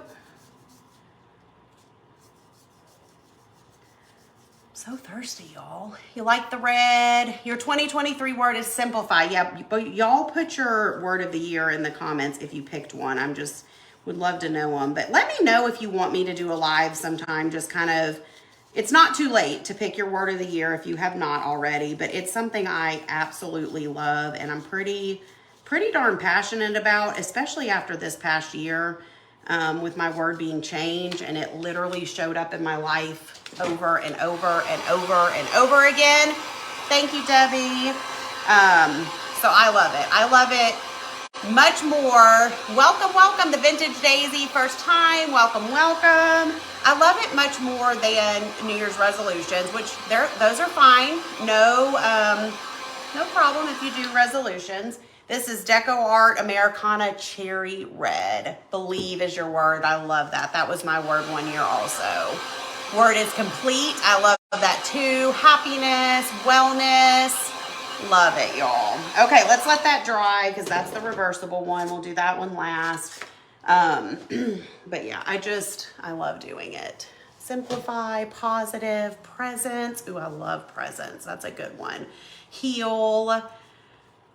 So thirsty, y'all. You like the red? Your 2023 word is simplify. Yeah, but y'all put your word of the year in the comments if you picked one. I'm just would love to know them. But let me know if you want me to do a live sometime. Just kind of, it's not too late to pick your word of the year if you have not already. But it's something I absolutely love and I'm pretty darn passionate about, especially after this past year. With my word being change, and it literally showed up in my life over and over again. Thank you, Debbie. So I love it much more. Welcome the Vintage Daisy, first time. Welcome. I love it much more than New Year's resolutions, which those are fine. No problem if you do resolutions. This is Deco Art Americana Cherry Red. Believe is your word. I love that. That was my word one year also. Word is complete. I love that too. Happiness, wellness. Love it, y'all. Okay, let's let that dry because that's the reversible one. We'll do that one last. But yeah, I love doing it. Simplify, positive, presence. Ooh, I love presence. That's a good one. Heal.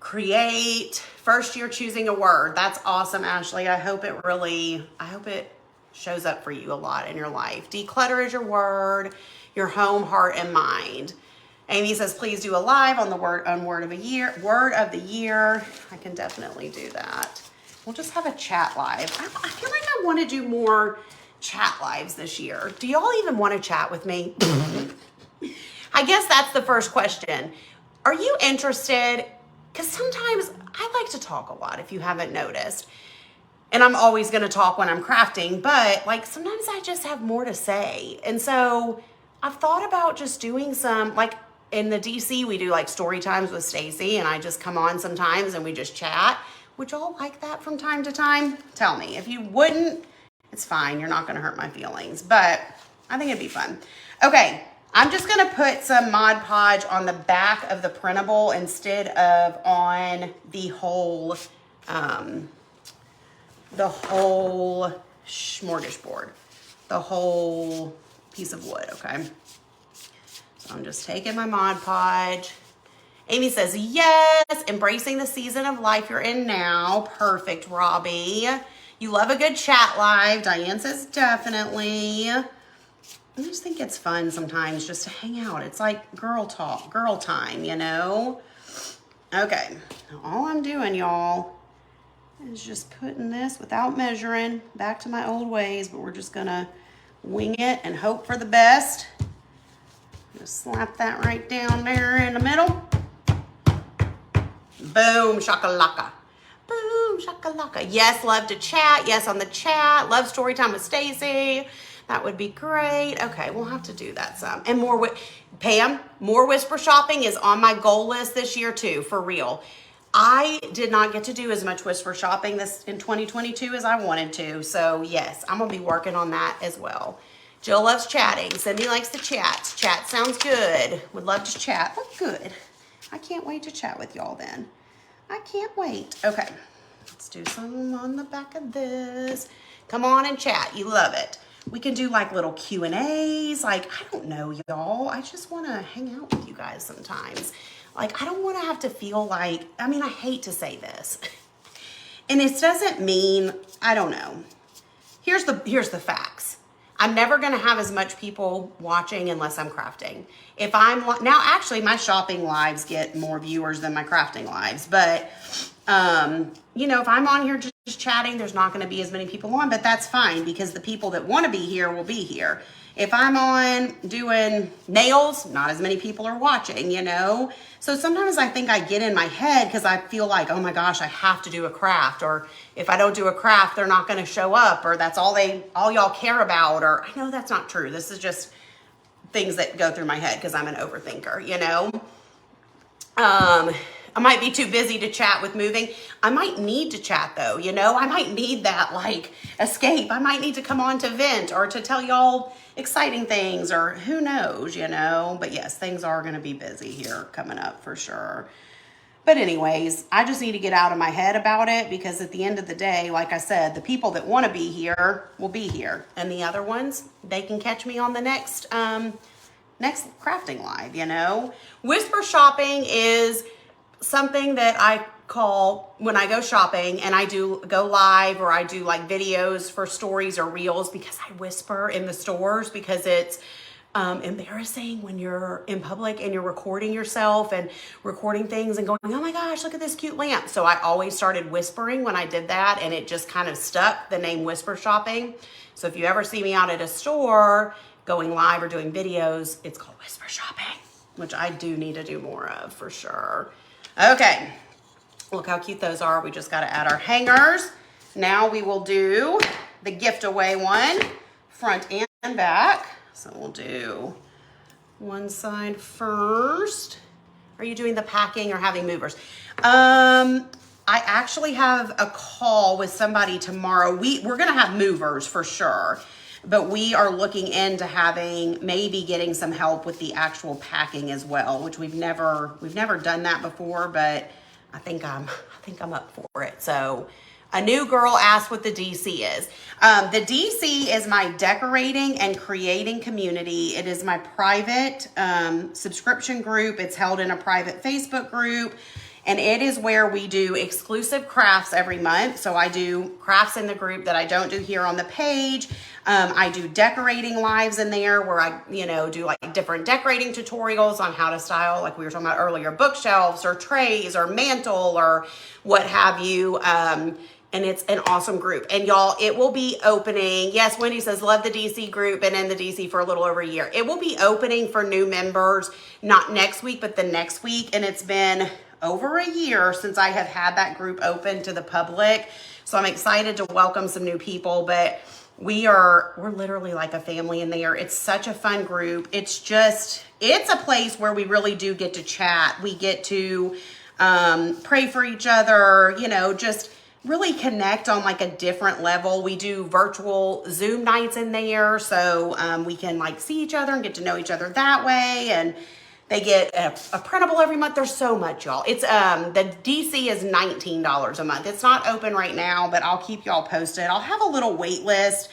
Create. First year choosing a word. That's awesome, Ashley. I hope it shows up for you a lot in your life. Declutter is your word, your home, heart, and mind. Amy says, please do a live on the word of the year. I can definitely do that. We'll just have a chat live. I feel like I want to do more chat lives this year. Do y'all even want to chat with me? I guess that's the first question. Are you interested? Because sometimes I like to talk a lot, if you haven't noticed. And I'm always going to talk when I'm crafting, but like sometimes I just have more to say. And so I've thought about just doing some, like in the DC, we do like story times with Stacy, and I just come on sometimes and we just chat. Would y'all like that from time to time? Tell me. If you wouldn't, it's fine. You're not going to hurt my feelings, but I think it'd be fun. Okay. I'm just going to put some Mod Podge on the back of the printable instead of on the whole the whole smorgasbord, the whole piece of wood, okay? So I'm just taking my Mod Podge. Amy says, yes, embracing the season of life you're in now. Perfect, Robbie. You love a good chat live. Diane says, definitely. I just think it's fun sometimes just to hang out. It's like girl talk, girl time, you know? Okay, now all I'm doing, y'all, is just putting this without measuring back to my old ways, but we're just gonna wing it and hope for the best. Just slap that right down there in the middle. Boom, shakalaka. Boom, shakalaka. Yes, love to chat. Yes, on the chat. Love story time with Stacy. That would be great. Okay, we'll have to do that some. And more, Pam, more whisper shopping is on my goal list this year too, for real. I did not get to do as much whisper shopping this in 2022 as I wanted to. So yes, I'm gonna be working on that as well. Jill loves chatting. Cindy likes to chat. Chat sounds good. Would love to chat. Oh, good. I can't wait to chat with y'all then. I can't wait. Okay, let's do some on the back of this. Come on and chat. You love it. We can do like little Q&As. Like, I don't know, y'all. I just want to hang out with you guys sometimes. Like, I don't want to have to feel like, I mean, I hate to say this. And it doesn't mean, I don't know. Here's the facts. I'm never going to have as much people watching unless I'm crafting. If I'm, now actually my shopping lives get more viewers than my crafting lives, but, you know, if I'm on here just chatting, there's not going to be as many people on, but that's fine because the people that want to be here will be here. If I'm on doing nails, not as many people are watching, you know? So sometimes I think I get in my head because I feel like, oh my gosh, I have to do a craft, or if I don't do a craft, they're not going to show up, or that's all y'all care about, or I know that's not true. This is just things that go through my head because I'm an overthinker, you know? I might be too busy to chat with moving. I might need to chat though, you know? I might need that like escape. I might need to come on to vent or to tell y'all exciting things or who knows, you know? But yes, things are gonna be busy here coming up for sure. But anyways, I just need to get out of my head about it because at the end of the day, like I said, the people that wanna be here will be here. And the other ones, they can catch me on the next crafting live, you know? Whisper shopping is something that I call when I go shopping and I do go live or I do like videos for stories or reels because I whisper in the stores because it's embarrassing when you're in public and you're recording yourself and recording things and going, oh my gosh, look at this cute lamp. So I always started whispering when I did that and it just kind of stuck, the name whisper shopping. So if you ever see me out at a store going live or doing videos, it's called whisper shopping, which I do need to do more of for sure. Okay, look how cute those are. We just got to add our hangers. Now we will do the gift away one, front and back. So we'll do one side first. Are you doing the packing or having movers? I actually have a call with somebody tomorrow. We're going to have movers for sure. But we are looking into maybe getting some help with the actual packing as well, which we've never done that before, but I think I'm up for it. So a new girl asked what the DC is. The DC is my decorating and creating community. It is my private subscription group. It's held in a private Facebook group. And it is where we do exclusive crafts every month. So I do crafts in the group that I don't do here on the page. I do decorating lives in there where I, do like different decorating tutorials on how to style, like we were talking about earlier, bookshelves or trays or mantle or what have you. And it's an awesome group. And y'all, it will be opening. Yes, Wendy says, love the DC group, and in the DC for a little over a year. It will be opening for new members, not next week, but the next week. And it's been over a year since I have had that group open to the public. So I'm excited to welcome some new people, but we're literally like a family in there. It's such a fun group. It's a place where we really do get to chat. We get to pray for each other, just really connect on like a different level. We do virtual Zoom nights in there. So we can like see each other and get to know each other that way. And They get a printable every month. There's so much, y'all. It's the DC is $19 a month. It's not open right now, but I'll keep y'all posted. I'll have a little wait list.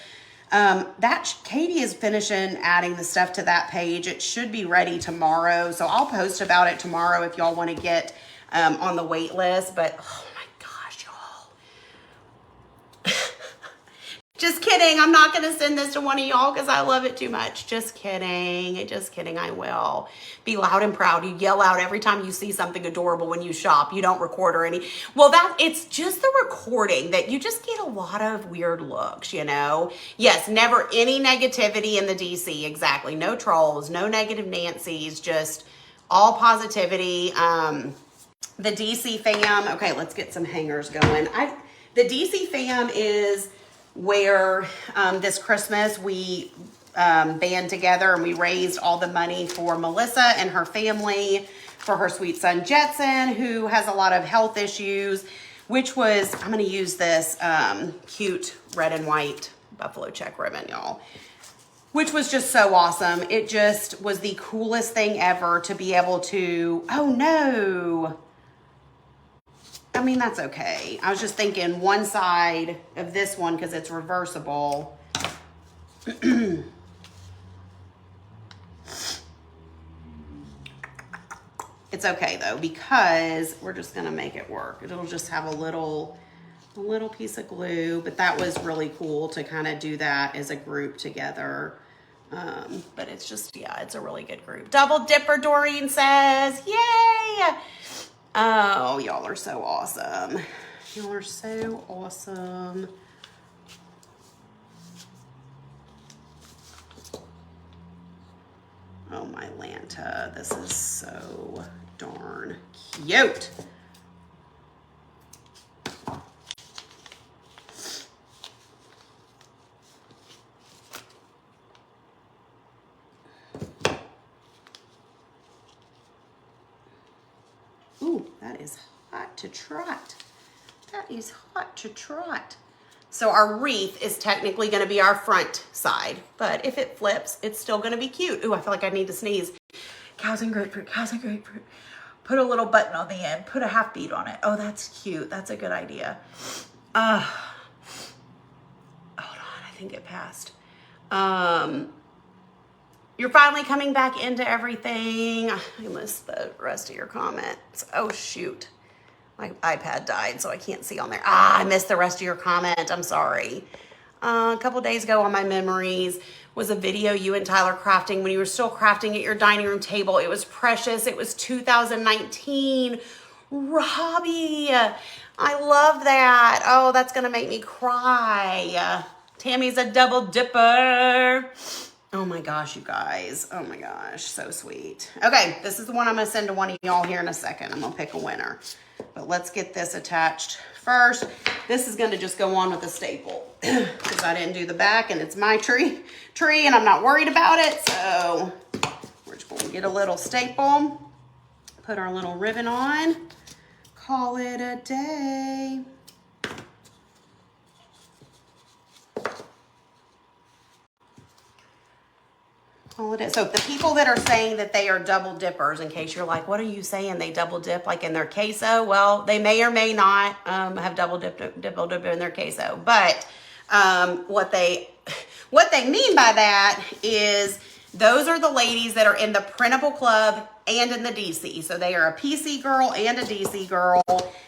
Katie is finishing adding the stuff to that page. It should be ready tomorrow. So I'll post about it tomorrow if y'all want to get on the wait list. But oh my gosh, y'all. Just kidding. I'm not going to send this to one of y'all because I love it too much. Just kidding. Just kidding. I will. Be loud and proud. You yell out every time you see something adorable when you shop. You don't record or any. Well, it's just the recording that you just get a lot of weird looks, you know? Yes, never any negativity in the DC. Exactly. No trolls, no negative Nancys, just all positivity. The DC fam. Okay, let's get some hangers going. The DC fam is where this Christmas we band together and we raised all the money for Melissa and her family, for her sweet son Jetson, who has a lot of health issues, which was, I'm going to use this cute red and white buffalo check ribbon, y'all, which was just so awesome. It just was the coolest thing ever to be able to, oh no. I mean, that's okay. I was just thinking one side of this one, because it's reversible. It's okay though, because we're just gonna make it work. It'll just have a little piece of glue, but that was really cool to kind of do that as a group together. But it's just, yeah, it's a really good group. Double Dipper, Doreen says, yay! Oh, y'all are so awesome. Y'all are so awesome. Oh, my Lanta. This is so darn cute. Ooh, that is hot to trot. That is hot to trot. So our wreath is technically going to be our front side, but if it flips, it's still going to be cute. Ooh, I feel like I need to sneeze. Cows and grapefruit, cows and grapefruit. Put a little button on the end. Put a half bead on it. Oh, that's cute. That's a good idea. Hold on, I think it passed. You're finally coming back into everything. I missed the rest of your comments. Oh, shoot. My iPad died, so I can't see on there. I missed the rest of your comment. I'm sorry. A couple days ago on my memories was a video you and Tyler crafting when you were still crafting at your dining room table. It was precious. It was 2019. Robbie, I love that. Oh, that's going to make me cry. Tammy's a double dipper. Oh my gosh, you guys. Oh my gosh, so sweet. Okay, this is the one I'm going to send to one of y'all here in a second. I'm going to pick a winner. But let's get this attached first. This is going to just go on with a staple because I didn't do the back and it's my tree and I'm not worried about it. So we're just going to get a little staple, put our little ribbon on, call it a day. So the people that are saying that they are double dippers, in case you're like, what are you saying? They double dip like in their queso? Well, they may or may not have double dip in their queso. But what they mean by that is those are the ladies that are in the printable club and in the DC. So they are a PC girl and a DC girl.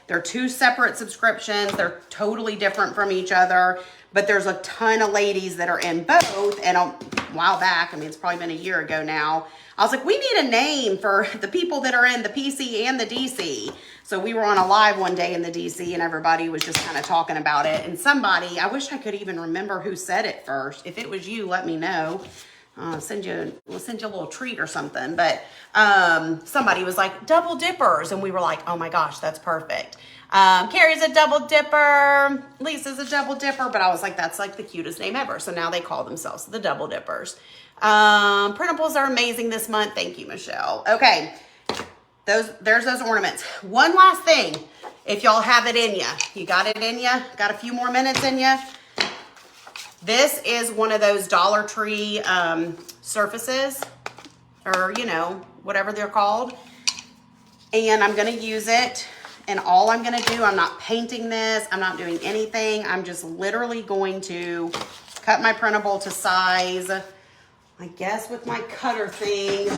They're two separate subscriptions. They're totally different from each other. But there's a ton of ladies that are in both. And a while back, I mean, it's probably been a year ago now, I was like, we need a name for the people that are in the PC and the DC. So we were on a live one day in the DC and everybody was just kind of talking about it. And somebody, I wish I could even remember who said it first. If it was you, let me know. We'll send you a little treat or something. But somebody was like, double dippers. And we were like, oh my gosh, that's perfect. Carrie's a double dipper. Lisa's a double dipper. But I was like, that's like the cutest name ever. So now they call themselves the double dippers. Printables are amazing this month. Thank you, Michelle. Okay. There's those ornaments. One last thing. If y'all have it in you got it in you, got a few more minutes in you. This is one of those Dollar Tree surfaces. or you know, whatever they're called. And I'm gonna use it, and all I'm gonna do, I'm not painting this, I'm not doing anything. I'm just literally going to cut my printable to size, I guess with my cutter thing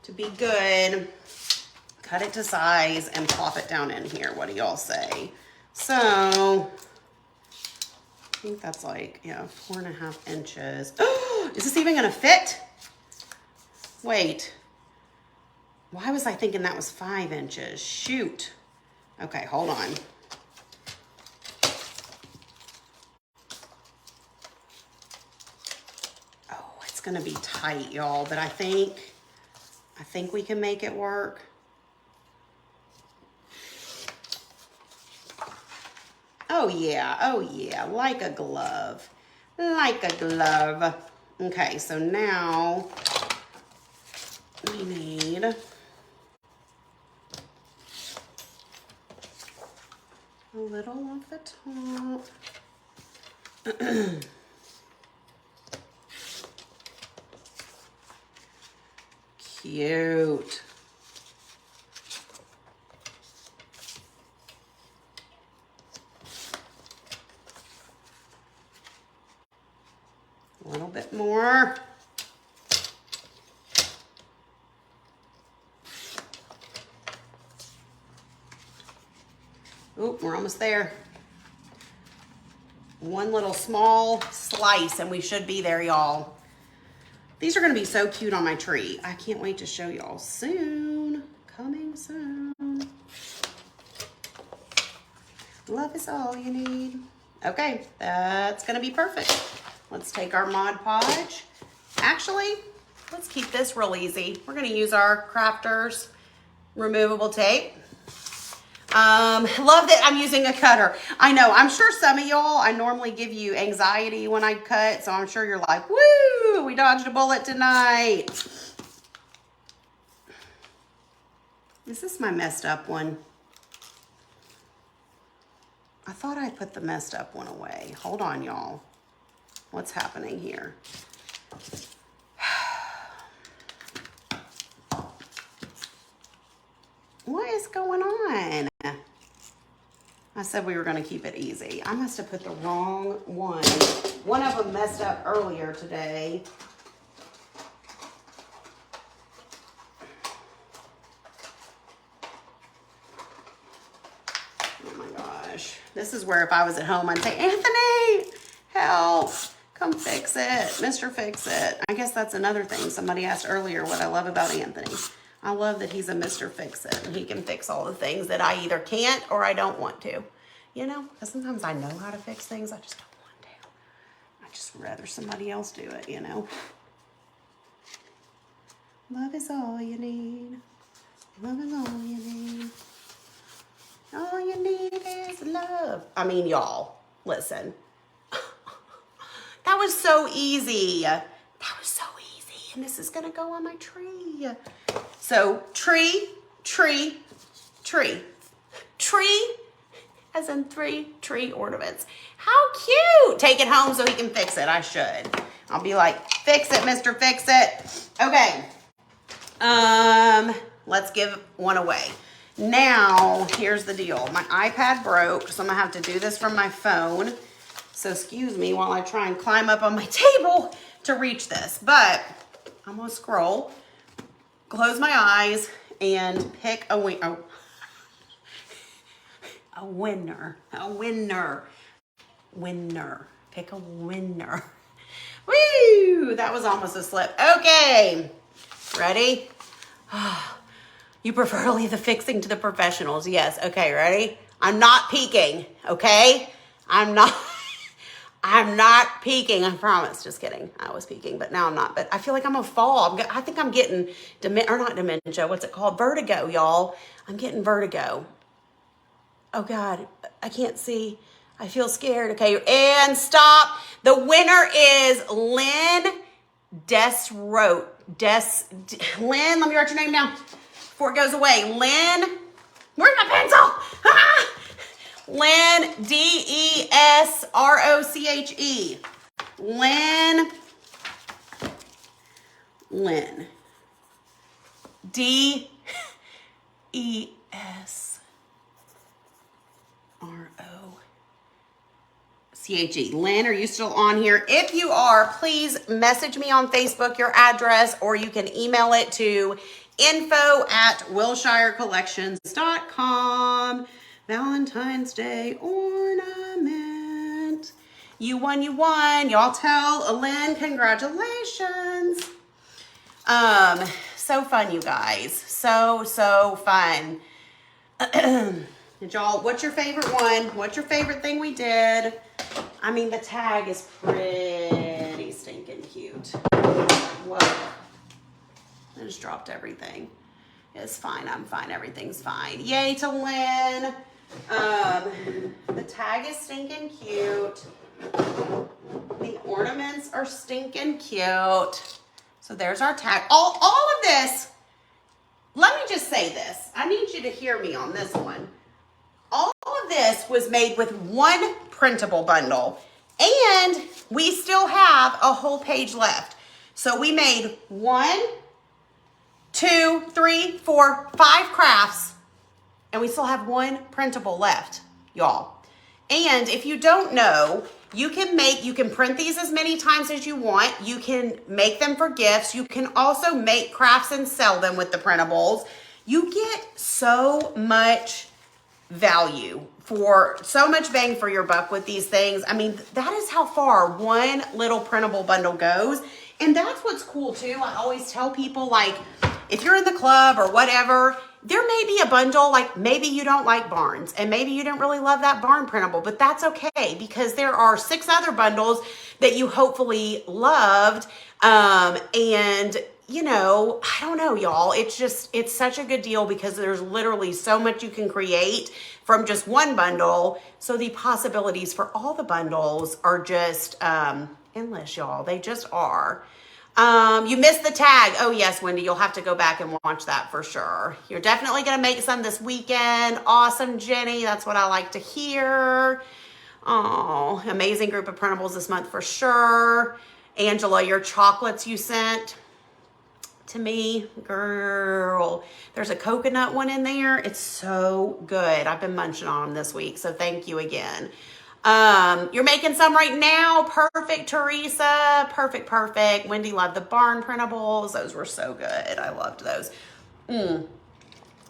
to be good. Cut it to size and plop it down in here. What do y'all say? So, I think that's like, yeah, 4.5 inches. Oh, is this even gonna fit? Wait. Why was I thinking that was 5 inches? Shoot. Okay, hold on. Oh, it's gonna be tight, y'all, but I think we can make it work. Oh yeah, like a glove, like a glove. Okay, so now we need a little off the top. Cute. A little bit more. Oop, we're almost there. One little small slice and we should be there, y'all. These are gonna be so cute on my tree. I can't wait to show y'all soon. Coming soon. Love is all you need. Okay, that's gonna be perfect. Let's take our Mod Podge. Actually, let's keep this real easy. We're gonna use our Crafters removable tape. Love that I'm using a cutter. I know, I'm sure some of y'all, I normally give you anxiety when I cut, so I'm sure you're like, woo, we dodged a bullet tonight. Is this my messed up one? I thought I put the messed up one away. Hold on, y'all. What's happening here? What is going on? I said we were going to keep it easy. I must have put the wrong one. One of them messed up earlier today. Oh my gosh. This is where if I was at home, I'd say, Anthony, help. Come fix it. Mr. Fix It. I guess that's another thing. Somebody asked earlier what I love about Anthony. I love that he's a Mr. Fix It, and he can fix all the things that I either can't or I don't want to. You know, because sometimes I know how to fix things, I just don't want to. I just rather somebody else do it, you know. Love is all you need. Love is all you need. All you need is love. I mean, y'all, listen. That was so easy. That was so easy. And this is going to go on my tree. So tree, tree, tree. Tree, as in 3 tree ornaments. How cute. Take it home so he can fix it. I should. I'll be like, fix it, Mr. Fix It. Okay. Let's give one away. Now, here's the deal. My iPad broke, so I'm going to have to do this from my phone. So excuse me while I try and climb up on my table to reach this. But I'm going to scroll, close my eyes, and pick a winner. A winner. A winner. Winner. Pick a winner. Woo! That was almost a slip. Okay. Ready? You prefer to leave the fixing to the professionals. Yes. Okay, ready? I'm not peeking, okay? I'm not peeking, I promise. Just kidding. I was peeking, but now I'm not. But I feel like I'm gonna fall. I think I'm getting, not dementia, what's it called? Vertigo, y'all. I'm getting vertigo. Oh God, I can't see. I feel scared. Okay, and stop. The winner is Lynn Desrote. Lynn, let me write your name down before it goes away. Lynn, where's my pencil? Ah! Lynn, D-E-S-R-O-C-H-E. Lynn. DESROCHE. Lynn, are you still on here? If you are, please message me on Facebook your address, or you can email it to info@wilshirecollections.com. Valentine's Day ornament. You won, you won. Y'all tell Lynn congratulations. So fun, you guys. So fun. Y'all, what's your favorite one? What's your favorite thing we did? I mean, the tag is pretty stinking cute. Whoa. I just dropped everything. It's fine. I'm fine. Everything's fine. Yay to Lynn. The tag is stinking cute. The ornaments are stinking cute. So there's our tag. All of this, let me just say this. I need you to hear me on this one. All of this was made with one printable bundle, and we still have a whole page left. So we made 1, 2, 3, 4, 5 crafts, and we still have one printable left, y'all. And if you don't know, you can print these as many times as you want. You can make them for gifts. You can also make crafts and sell them with the printables. You get so much value, for so much bang for your buck with these things. I mean, that is how far one little printable bundle goes. And that's what's cool too. I always tell people, like, if you're in the club or whatever, there may be a bundle, like maybe you don't like barns and maybe you don't really love that barn printable, but that's okay, because there are 6 other bundles that you hopefully loved. And you know, I don't know, y'all. It's such a good deal because there's literally so much you can create from just one bundle. So the possibilities for all the bundles are just endless, y'all. They just are. You missed the tag. Oh yes, Wendy, you'll have to go back and watch that for sure. You're definitely going to make some this weekend. Awesome, Jenny. That's what I like to hear. Oh, amazing group of printables this month for sure. Angela, your chocolates you sent to me, girl, there's a coconut one in there. It's so good. I've been munching on them this week, so thank you again. You're making some right now. Perfect, Teresa. Perfect. Wendy loved the barn printables. Those were so good. I loved those.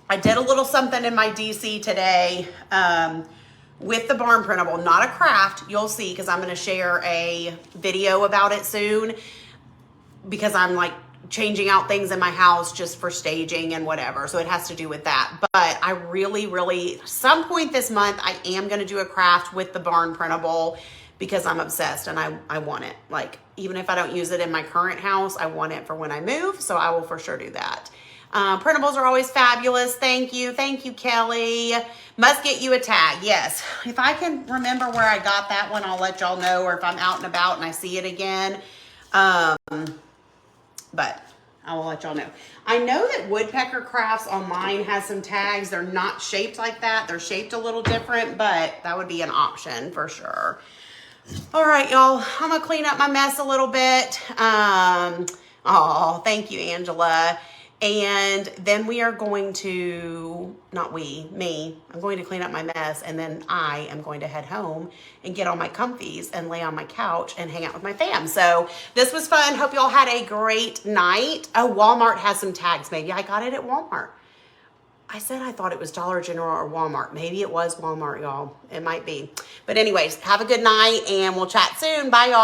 I did a little something in my DC today with the barn printable, not a craft. You'll see, because I'm going to share a video about it soon, because I'm like changing out things in my house just for staging and whatever. So it has to do with that. But I really, some point this month, I am going to do a craft with the barn printable, because I'm obsessed and I want it. Like, even if I don't use it in my current house, I want it for when I move. So I will for sure do that. Printables are always fabulous. Thank you, Kelly. Must get you a tag. Yes. If I can remember where I got that one, I'll let y'all know, or if I'm out and about and I see it again. But I will let y'all know. I know that Woodpecker Crafts on mine has some tags. They're not shaped like that. They're shaped a little different, but that would be an option for sure. All right, y'all. I'm going to clean up my mess a little bit. Oh, thank you, Angela. And then we are going to, I'm going to clean up my mess, and then I am going to head home and get on my comfies and lay on my couch and hang out with my fam. So this was fun. Hope y'all had a great night. Oh, Walmart has some tags. Maybe I got it at Walmart. I said I thought it was Dollar General or Walmart. Maybe it was Walmart, y'all. It might be. But anyways, have a good night, and we'll chat soon. Bye, y'all.